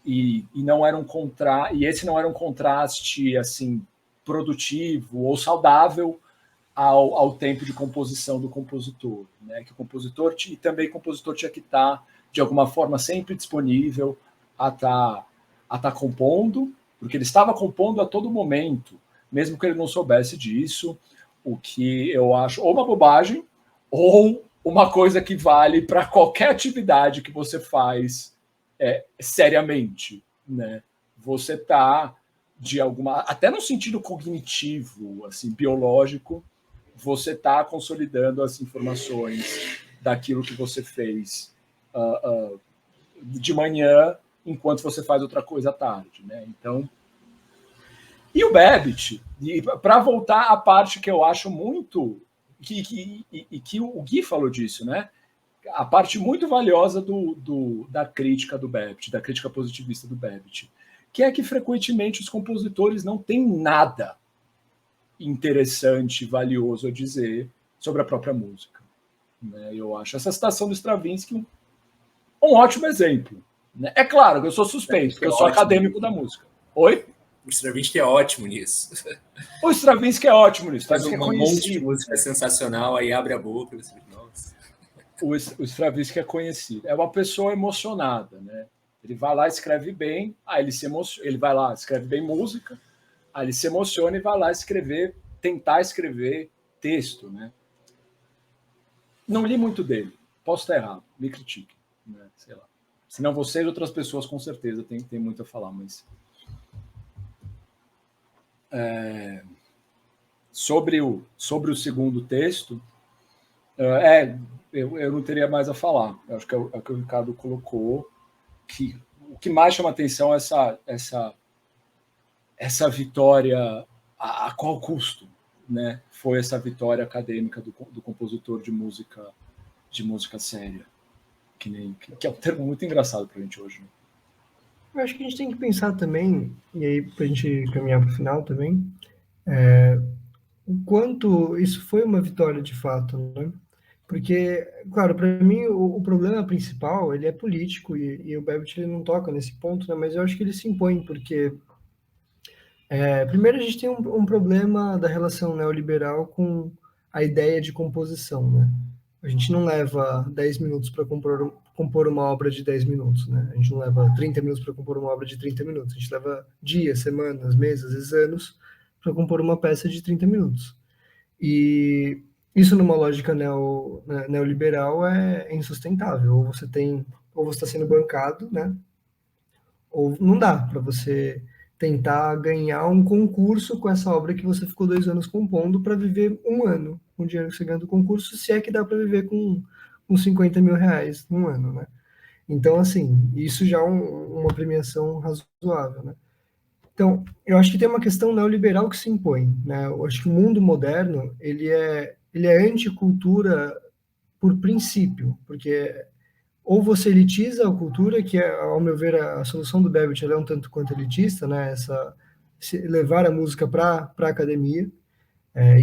e não era e esse não era um contraste assim produtivo ou saudável ao tempo de composição do compositor, né? Que o compositor e também o compositor tinha que estar de alguma forma sempre disponível a estar compondo, porque ele estava compondo a todo momento, mesmo que ele não soubesse disso, o que eu acho ou uma bobagem ou uma coisa que vale para qualquer atividade que você faz seriamente, né? Você está até no sentido cognitivo, assim, biológico, você está consolidando as informações daquilo que você fez de manhã, enquanto você faz outra coisa à tarde, né? Então, E o Babbitt, para voltar à parte que eu acho muito, que o Gui falou disso, né? A parte muito valiosa da crítica do Babbitt, da crítica positivista do Babbitt, que é que frequentemente os compositores não têm nada interessante, valioso a dizer sobre a própria música. Né? Eu acho essa citação do Stravinsky um ótimo exemplo. Né? É claro que eu sou suspeito, porque eu sou acadêmico da música. Oi? O Stravinsky é ótimo nisso. O Stravinsky é ótimo nisso. Faz um monte de música sensacional, aí abre a boca e você diz, nossa. O Stravinsky é conhecido. É uma pessoa emocionada, né? Ele vai lá, escreve bem, aí ele se emociona, ele vai lá, escreve bem música, aí ele se emociona e vai lá tentar escrever texto, né? Não li muito dele, posso estar errado, me critique, né? Sei lá. Senão vocês e outras pessoas com certeza têm muito a falar, mas sobre o segundo texto, eu não teria mais a falar. Eu acho que é o que o Ricardo colocou, que o que mais chama atenção é essa vitória, a qual custo, né? Foi essa vitória acadêmica do compositor de música séria, que é um termo muito engraçado para a gente hoje. Né? Eu acho que a gente tem que pensar também, e aí para a gente caminhar para o final também, o quanto isso foi uma vitória de fato, né? Porque, claro, para mim o problema principal ele é político e o Babbitt ele não toca nesse ponto, né? Mas eu acho que ele se impõe porque primeiro a gente tem um problema da relação neoliberal com a ideia de composição, né? A gente não leva 10 minutos para compor uma obra de 10 minutos, né? A gente não leva 30 minutos para compor uma obra de 30 minutos. A gente leva dias, semanas, meses, às vezes anos para compor uma peça de 30 minutos. E isso numa lógica neoliberal é insustentável. Ou você está sendo bancado, né? Ou não dá para você tentar ganhar um concurso com essa obra que você ficou 2 anos compondo para viver um ano com o dinheiro que você ganha do concurso, se é que dá para viver com 50 mil reais num ano, né? Então, assim, isso já é uma premiação razoável, né? Então, eu acho que tem uma questão neoliberal que se impõe, né? Eu acho que o mundo moderno, ele é anticultura por princípio, porque ou você elitiza a cultura, que é, ao meu ver, a solução do Babbitt é um tanto quanto elitista, né? Levar a música para a academia,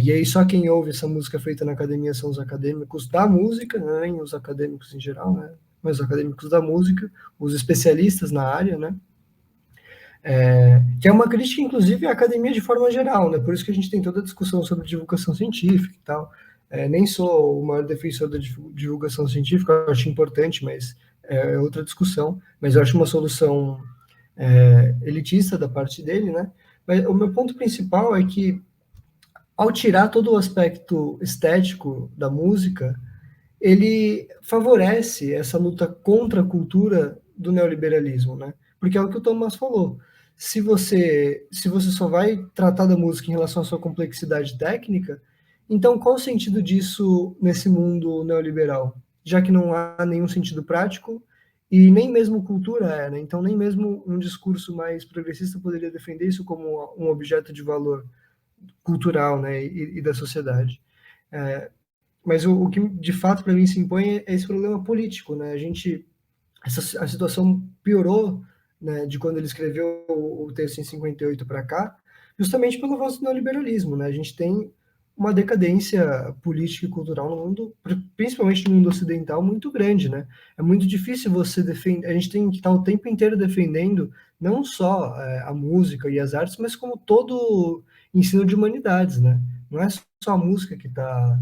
e aí só quem ouve essa música feita na academia são os acadêmicos da música, né? Nem os acadêmicos em geral, né? Mas os acadêmicos da música, os especialistas na área, né? Que é uma crítica, inclusive, à academia de forma geral, né? Por isso que a gente tem toda a discussão sobre divulgação científica e tal. Nem sou o maior defensor da divulgação científica, eu acho importante, mas é outra discussão. Mas eu acho uma solução elitista da parte dele, né? Mas o meu ponto principal é que, ao tirar todo o aspecto estético da música, ele favorece essa luta contra a cultura do neoliberalismo, né? Porque é o que o Thomas falou. Se você só vai tratar da música em relação à sua complexidade técnica, então qual o sentido disso nesse mundo neoliberal? Já que não há nenhum sentido prático e nem mesmo cultura né? Então nem mesmo um discurso mais progressista poderia defender isso como um objeto de valor cultural, né? E da sociedade. Mas o que de fato para mim se impõe é esse problema político, né? A situação piorou, né, de quando ele escreveu o texto em 58 para cá, justamente pelo nosso neoliberalismo, né? A gente tem uma decadência política e cultural no mundo, principalmente no mundo ocidental, muito grande, né? É muito difícil você defender, a gente tem que estar o tempo inteiro defendendo não só a música e as artes, mas como todo ensino de humanidades, né? Não é só a música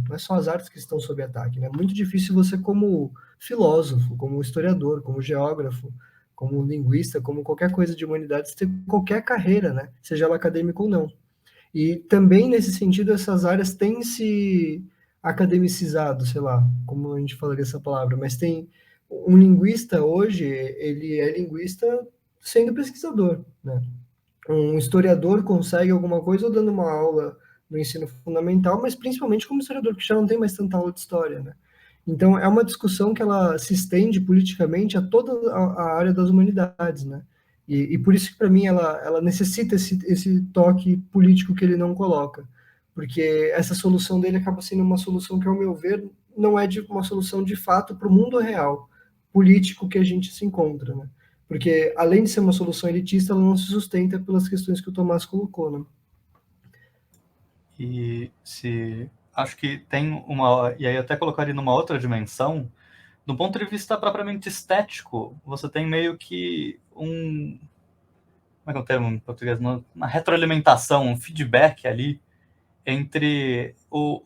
não é só as artes que estão sob ataque, né? É muito difícil você como filósofo, como historiador, como geógrafo, como linguista, como qualquer coisa de humanidades, ter qualquer carreira, né? Seja ela acadêmica ou não. E também, nesse sentido, essas áreas têm se academicizado, sei lá, como a gente falaria essa palavra, mas tem um linguista hoje, ele é linguista sendo pesquisador, né? Um historiador consegue alguma coisa dando uma aula no ensino fundamental, mas principalmente como historiador, que já não tem mais tanta aula de história, né? Então, é uma discussão que ela se estende politicamente a toda a área das humanidades, né? E por isso que, para mim, ela necessita esse toque político que ele não coloca. Porque essa solução dele acaba sendo uma solução que, ao meu ver, não é uma solução de fato para o mundo real, político que a gente se encontra, né? Porque, além de ser uma solução elitista, ela não se sustenta pelas questões que o Tomás colocou, né? E acho que tem uma, e aí até colocaria numa outra dimensão, do ponto de vista propriamente estético, você tem meio que como é que é o termo em português? Uma retroalimentação, um feedback ali entre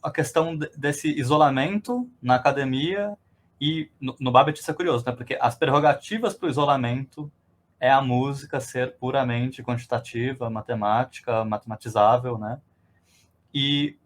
a questão desse isolamento na academia e no Babbitt isso é curioso, né? Porque as prerrogativas para o isolamento é a música ser puramente quantitativa, matemática, matematizável, né? E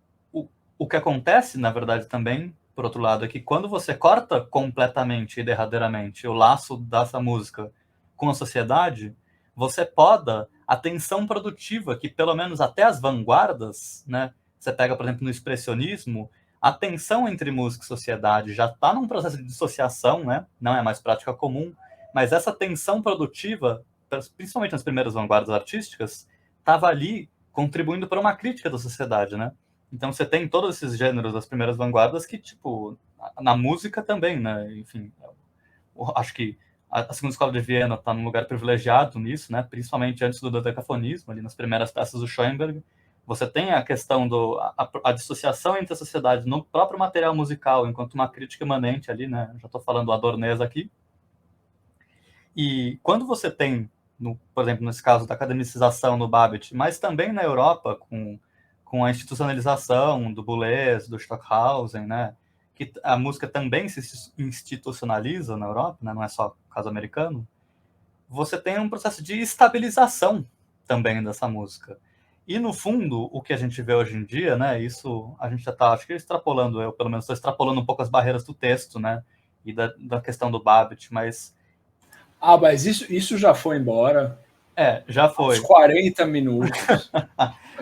o que acontece, na verdade, também, por outro lado, é que quando você corta completamente e derradeiramente o laço dessa música com a sociedade, você poda a tensão produtiva que, pelo menos até as vanguardas, né? Você pega, por exemplo, no expressionismo, a tensão entre música e sociedade já está num processo de dissociação, né? Não é mais prática comum, mas essa tensão produtiva, principalmente nas primeiras vanguardas artísticas, estava ali contribuindo para uma crítica da sociedade, né? Então você tem todos esses gêneros das primeiras vanguardas que, tipo, na música também, né? Enfim, acho que a Segunda Escola de Viena está num lugar privilegiado nisso, né? Principalmente antes do dodecafonismo, ali nas primeiras peças do Schoenberg. Você tem a questão a dissociação entre a sociedade no próprio material musical, enquanto uma crítica imanente ali, né? Já estou falando adornesa aqui. E quando você tem, por exemplo, nesse caso da academicização no Babbitt, mas também na Europa, com a institucionalização do Boulez, do Stockhausen, né? Que a música também se institucionaliza na Europa, né? Não é só caso americano, você tem um processo de estabilização também dessa música. E, no fundo, o que a gente vê hoje em dia, né, isso a gente já está, acho que extrapolando, eu pelo menos estou extrapolando um pouco as barreiras do texto, né, e da questão do Babbitt, mas... Mas isso já foi embora. Já foi. Uns 40 minutos.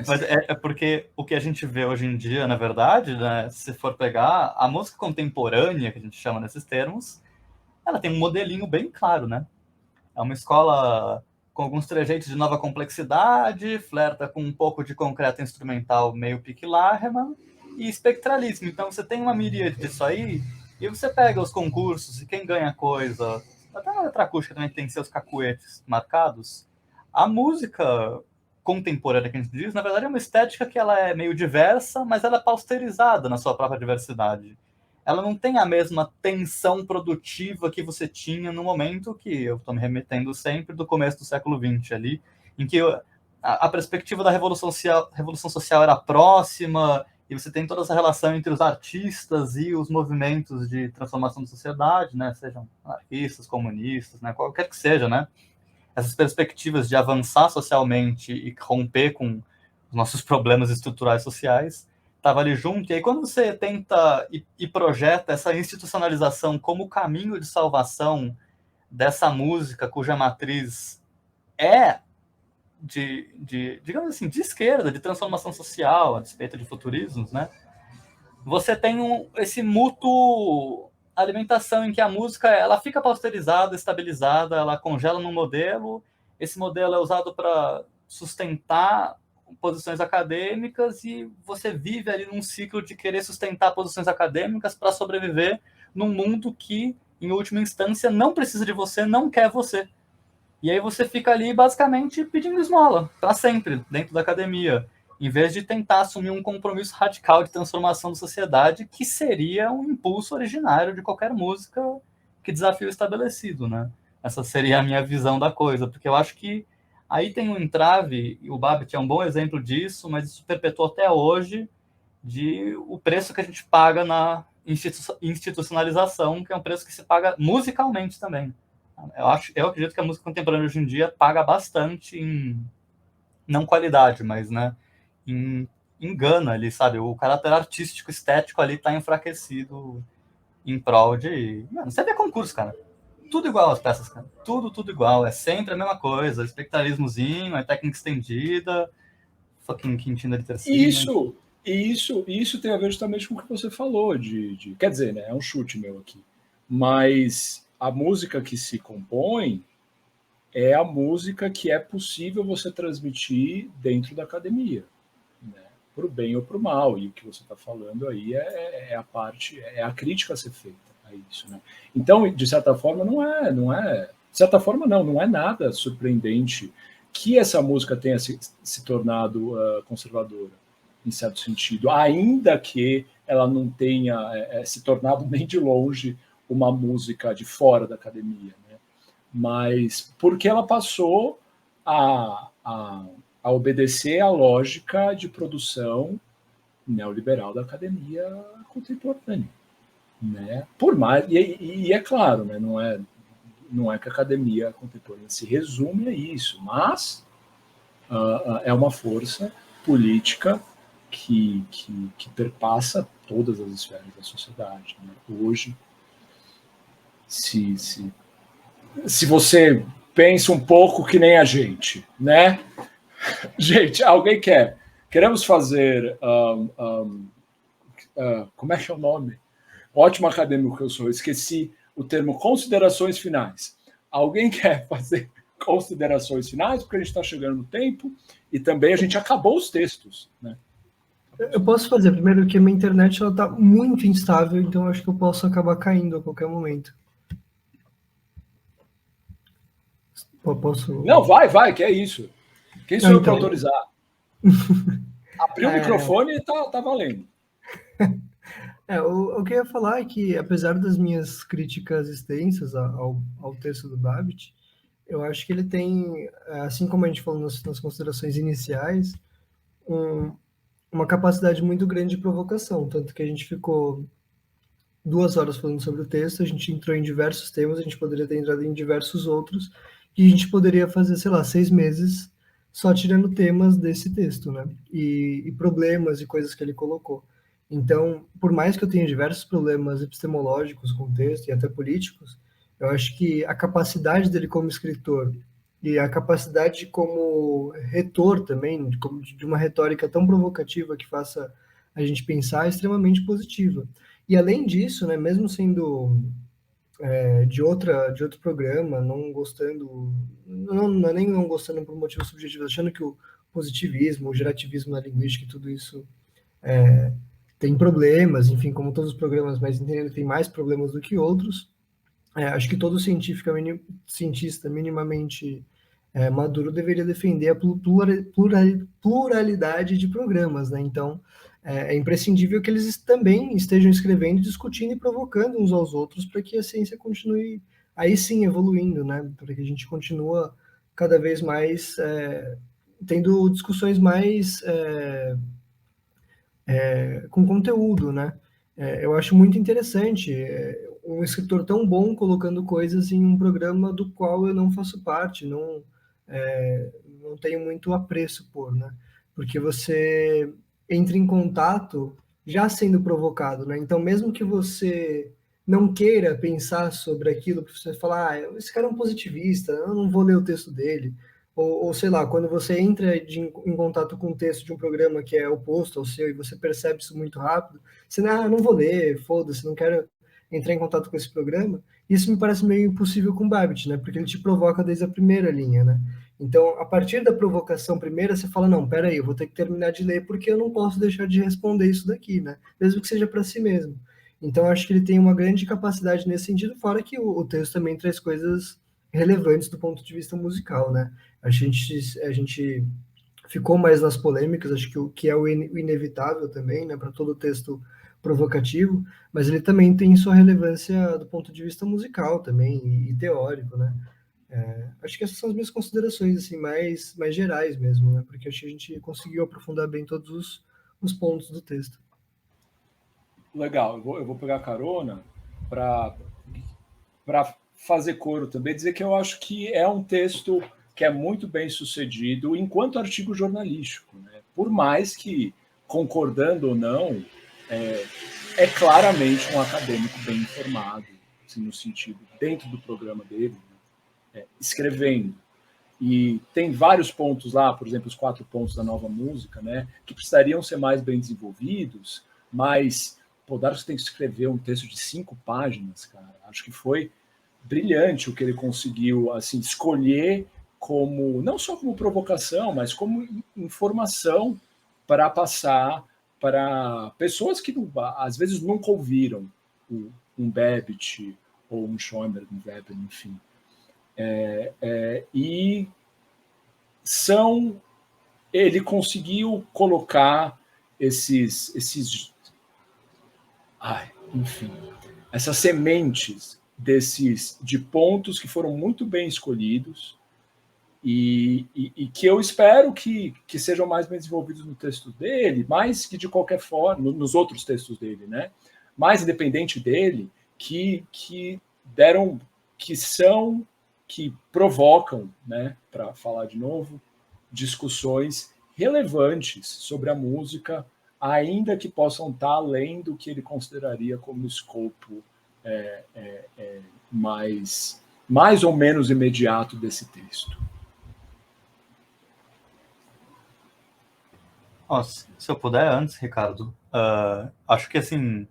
Mas é porque o que a gente vê hoje em dia, na verdade, né, se for pegar a música contemporânea, que a gente chama nesses termos, ela tem um modelinho bem claro, né? É uma escola com alguns trejeitos de nova complexidade, flerta com um pouco de concreto instrumental meio Pique Lahman e espectralismo. Então você tem uma miríade disso aí, e você pega os concursos e quem ganha coisa, até na letra acústica também tem seus cacuetes marcados. A música contemporânea que a gente diz, na verdade é uma estética que ela é meio diversa, mas ela é pausterizada na sua própria diversidade. Ela não tem a mesma tensão produtiva que você tinha no momento que eu estou me remetendo sempre do começo do século XX ali, em que a perspectiva da revolução social era próxima e você tem toda essa relação entre os artistas e os movimentos de transformação da sociedade, né, sejam anarquistas, comunistas, né, qualquer que seja, né, essas perspectivas de avançar socialmente e romper com os nossos problemas estruturais sociais estava ali junto, e aí quando você tenta e projeta essa institucionalização como caminho de salvação dessa música cuja matriz é digamos assim, de esquerda, de transformação social, a despeito de futurismos, né? Você tem esse mútuo alimentação em que a música ela fica pausterizada, estabilizada, ela congela num modelo, esse modelo é usado para sustentar posições acadêmicas e você vive ali num ciclo de querer sustentar posições acadêmicas para sobreviver num mundo que, em última instância, não precisa de você, não quer você. E aí você fica ali basicamente pedindo esmola para sempre dentro da academia, em vez de tentar assumir um compromisso radical de transformação da sociedade, que seria um impulso originário de qualquer música que desafie o estabelecido, né? Essa seria a minha visão da coisa, porque eu acho que aí tem um entrave, e o Babbitt é um bom exemplo disso, mas isso perpetua até hoje, de o preço que a gente paga na institucionalização, que é um preço que se paga musicalmente também. Eu acredito que a música contemporânea hoje em dia paga bastante em, não qualidade, mas, né, engana ali, sabe? O caráter artístico, estético ali tá enfraquecido em prol de... Mano, você vê concurso, cara. Tudo igual as peças, cara. Tudo igual. É sempre a mesma coisa. Espectralismozinho, é técnica estendida, fucking quintina de tercina. Isso tem a ver justamente com o que você falou quer dizer, né, é um chute meu aqui. Mas a música que se compõe, é a música que é possível você transmitir dentro da academia, né? Para o bem ou para o mal. E o que você está falando aí é a parte, é a crítica a ser feita a isso, né? Então, de certa forma, não é, de certa forma não é nada surpreendente que essa música tenha se tornado conservadora, em certo sentido, ainda que ela não tenha se tornado nem de longe uma música de fora da academia, né? Mas porque ela passou a obedecer à lógica de produção neoliberal da academia contemporânea, né? Por mais, e é claro, né? Não é que a academia contemporânea se resume a isso, mas é uma força política que perpassa todas as esferas da sociedade, né? Hoje, se você pensa um pouco que nem a gente, né? Gente, alguém queremos fazer como é que é o nome? Ótimo acadêmico que eu sou, esqueci o termo considerações finais. Alguém quer fazer considerações finais? Porque a gente está chegando no tempo e também a gente acabou os textos, né? Eu posso fazer, primeiro que a minha internet está muito instável, então acho que eu posso acabar caindo a qualquer momento. Posso... Não, vai, que é isso. Quem sou eu para autorizar? Abriu o microfone e tá valendo. O que eu ia falar é que, apesar das minhas críticas extensas ao texto do Babbitt, eu acho que ele tem, assim como a gente falou nas considerações iniciais, uma capacidade muito grande de provocação, tanto que a gente ficou 2 horas falando sobre o texto, a gente entrou em diversos temas, a gente poderia ter entrado em diversos outros, e a gente poderia fazer, sei lá, 6 meses só tirando temas desse texto, né? E problemas e coisas que ele colocou. Então, por mais que eu tenha diversos problemas epistemológicos com o texto e até políticos, eu acho que a capacidade dele como escritor e a capacidade como retor também, de uma retórica tão provocativa que faça a gente pensar, é extremamente positiva. E além disso, né, mesmo sendo de outro programa, não gostando, não é nem não gostando por motivos subjetivos, achando que o positivismo, o gerativismo na linguística e tudo isso tem problemas, enfim, como todos os programas, mas entendendo que tem mais problemas do que outros. Acho que todo cientista minimamente maduro deveria defender a pluralidade de programas, né? Então, é imprescindível que eles também estejam escrevendo, discutindo e provocando uns aos outros para que a ciência continue, aí sim, evoluindo, né? Para que a gente continue cada vez mais tendo discussões mais com conteúdo, né? Eu acho muito interessante um escritor tão bom colocando coisas em um programa do qual eu não faço parte, não tenho muito apreço por, né? Porque você entra em contato já sendo provocado, né? Então, mesmo que você não queira pensar sobre aquilo, que você fala, esse cara é um positivista, eu não vou ler o texto dele, ou sei lá, quando você entra em contato com um texto de um programa que é oposto ao seu e você percebe isso muito rápido, você não vou ler, foda-se, não quero entrar em contato com esse programa. Isso me parece meio impossível com o Babbitt, né? Porque ele te provoca desde a primeira linha, né? Então, a partir da provocação primeira, você fala, não, peraí, eu vou ter que terminar de ler porque eu não posso deixar de responder isso daqui, né? Mesmo que seja para si mesmo. Então, acho que ele tem uma grande capacidade nesse sentido, fora que o texto também traz coisas relevantes do ponto de vista musical, né? A gente ficou mais nas polêmicas, acho que o que é o inevitável também, né, para todo texto provocativo, mas ele também tem sua relevância do ponto de vista musical também e teórico, né? Acho que essas são as minhas considerações assim mais gerais mesmo, né? Porque acho que a gente conseguiu aprofundar bem todos os pontos do texto. Legal, eu vou pegar carona para fazer coro também, dizer que eu acho que é um texto que é muito bem sucedido enquanto artigo jornalístico, né? Por mais que, concordando ou não, é claramente um acadêmico bem informado, assim, no sentido, dentro do programa dele, né? Escrevendo. E tem vários pontos lá, por exemplo, os 4 pontos da nova música, né, que precisariam ser mais bem desenvolvidos, mas Darcy tem que escrever um texto de 5 páginas, cara. Acho que foi brilhante o que ele conseguiu assim escolher como não só como provocação, mas como informação para passar para pessoas que às vezes nunca ouviram um Babbitt ou um Schoenberg, um Weber, enfim. E ele conseguiu colocar essas sementes de pontos que foram muito bem escolhidos e que eu espero que sejam mais bem desenvolvidos no texto dele, mais que de qualquer forma, nos outros textos dele, né? Mais independente dele, que provocam, né, para falar de novo, discussões relevantes sobre a música, ainda que possam estar além do que ele consideraria como escopo mais ou menos imediato desse texto. Nossa, se eu puder, antes, Ricardo, acho que, assim,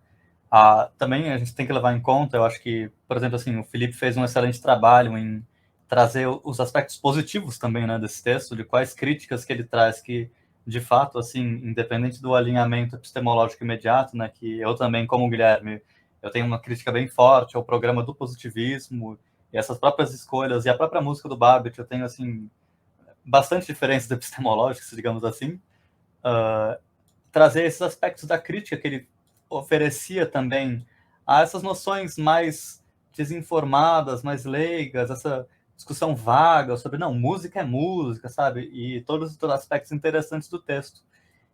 também a gente tem que levar em conta, eu acho que, por exemplo, assim, o Felipe fez um excelente trabalho em trazer os aspectos positivos também, né, desse texto, de quais críticas que ele traz que, de fato, assim, independente do alinhamento epistemológico imediato, né, que eu também, como o Guilherme, eu tenho uma crítica bem forte ao programa do positivismo e essas próprias escolhas e a própria música do Babbitt, eu tenho, assim, bastante diferenças epistemológicas, digamos assim, trazer esses aspectos da crítica que ele oferecia também a essas noções mais desinformadas, mais leigas, essa discussão vaga sobre, não, música é música, sabe? E todos os aspectos interessantes do texto.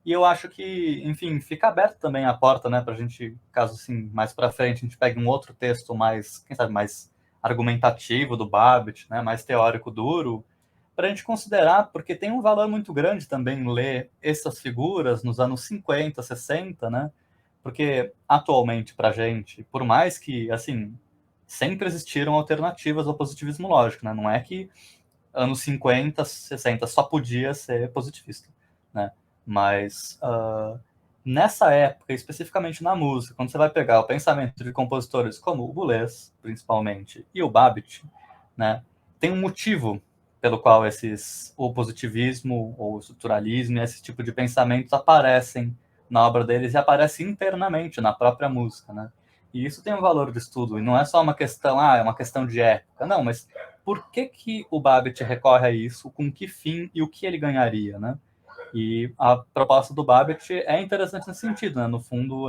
E eu acho que, enfim, fica aberto também a porta, né, para a gente, caso assim, mais para frente, a gente pegue um outro texto mais, quem sabe, mais argumentativo do Babbitt, né, mais teórico duro, para a gente considerar, porque tem um valor muito grande também ler essas figuras nos anos 50, 60, né? Porque atualmente para a gente, por mais que, assim, sempre existiram alternativas ao positivismo lógico, né? Não é que anos 50, 60 só podia ser positivista, né? Mas nessa época, especificamente na música, quando você vai pegar o pensamento de compositores como o Boulez, principalmente, e o Babbitt, né? Tem um motivo pelo qual o positivismo ou o estruturalismo e esse tipo de pensamentos aparecem na obra deles e aparecem internamente na própria música, né? E isso tem um valor de estudo, e não é só uma questão, é uma questão de época, não, mas por que o Babbitt recorre a isso, com que fim e o que ele ganharia, né? E a proposta do Babbitt é interessante nesse sentido, né? No fundo,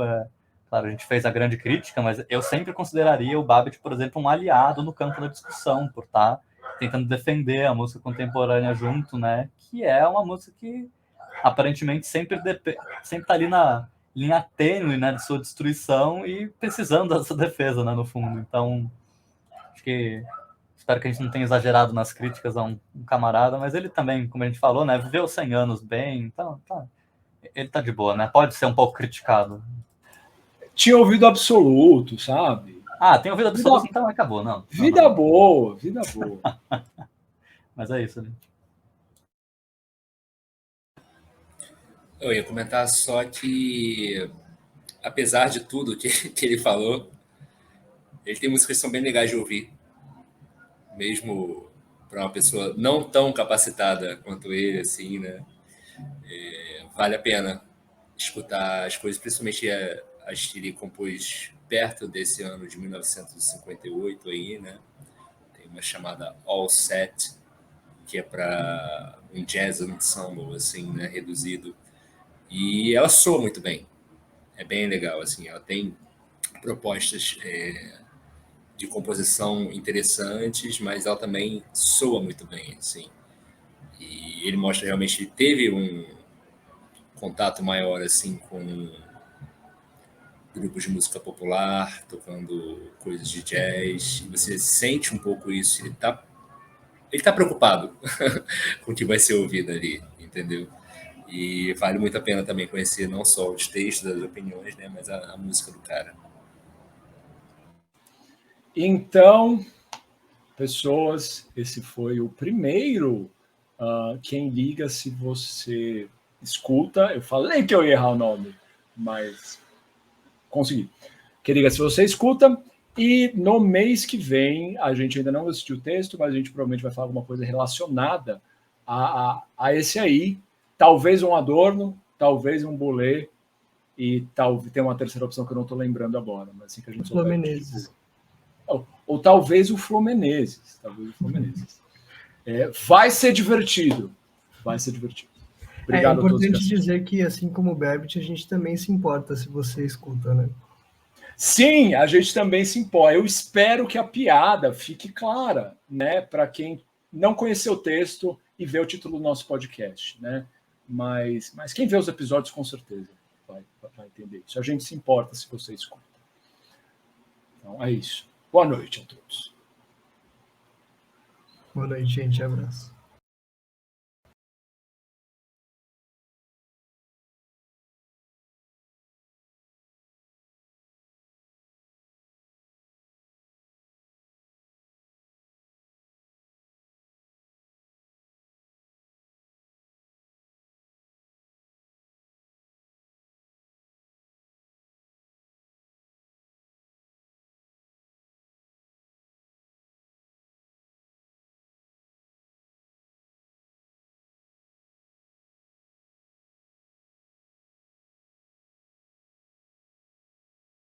claro, a gente fez a grande crítica, mas eu sempre consideraria o Babbitt, por exemplo, um aliado no campo da discussão, por estar tentando defender a música contemporânea junto, né? Que é uma música que aparentemente sempre está ali na linha tênue, né, de sua destruição e precisando dessa defesa, né, no fundo. Então, acho que espero que a gente não tenha exagerado nas críticas a um camarada, mas ele também, como a gente falou, né, viveu 100 anos bem, então ele tá de boa, né? Pode ser um pouco criticado. Tinha ouvido absoluto, sabe? Tem ouvido absoluto, então acabou, não. Vida boa. Mas é isso, né? Eu ia comentar só que, apesar de tudo que ele falou, ele tem músicas que são bem legais de ouvir, mesmo para uma pessoa não tão capacitada quanto ele, assim, né? Vale a pena escutar as coisas, principalmente as que ele compôs perto desse ano de 1958 aí, né? Tem uma chamada All Set, que é para um jazz ensemble, assim, né? Reduzido. E ela soa muito bem. É bem legal, assim. Ela tem propostas de composição interessantes, mas ela também soa muito bem, assim. E ele mostra realmente que teve um contato maior, assim, com grupos de música popular, tocando coisas de jazz. E você sente um pouco isso. Ele tá preocupado com o que vai ser ouvido ali, entendeu? E vale muito a pena também conhecer não só os textos, as opiniões, né, mas a música do cara. Então, pessoas, esse foi o primeiro Quem Liga Se Você Escuta. Eu falei que eu ia errar o nome, mas consegui. Quem Liga Se Você Escuta. E no mês que vem, a gente ainda não assistiu o texto, mas a gente provavelmente vai falar alguma coisa relacionada a esse aí. Talvez um Adorno, talvez um Boulez, e talvez tem uma terceira opção que eu não estou lembrando agora, mas assim que a gente souber. Menezes. Ou talvez o Flo Menezes. Vai ser divertido. Vai ser divertido. Obrigado é importante dizer que, assim como o Babbitt, a gente também se importa se você escuta, né? Sim, a gente também se importa. Eu espero que a piada fique clara, né, para quem não conheceu o texto e vê o título do nosso podcast, né? Mas quem vê os episódios com certeza vai entender isso. A gente se importa se você escuta. Então é isso. Boa noite a todos. Boa noite, gente. Abraço.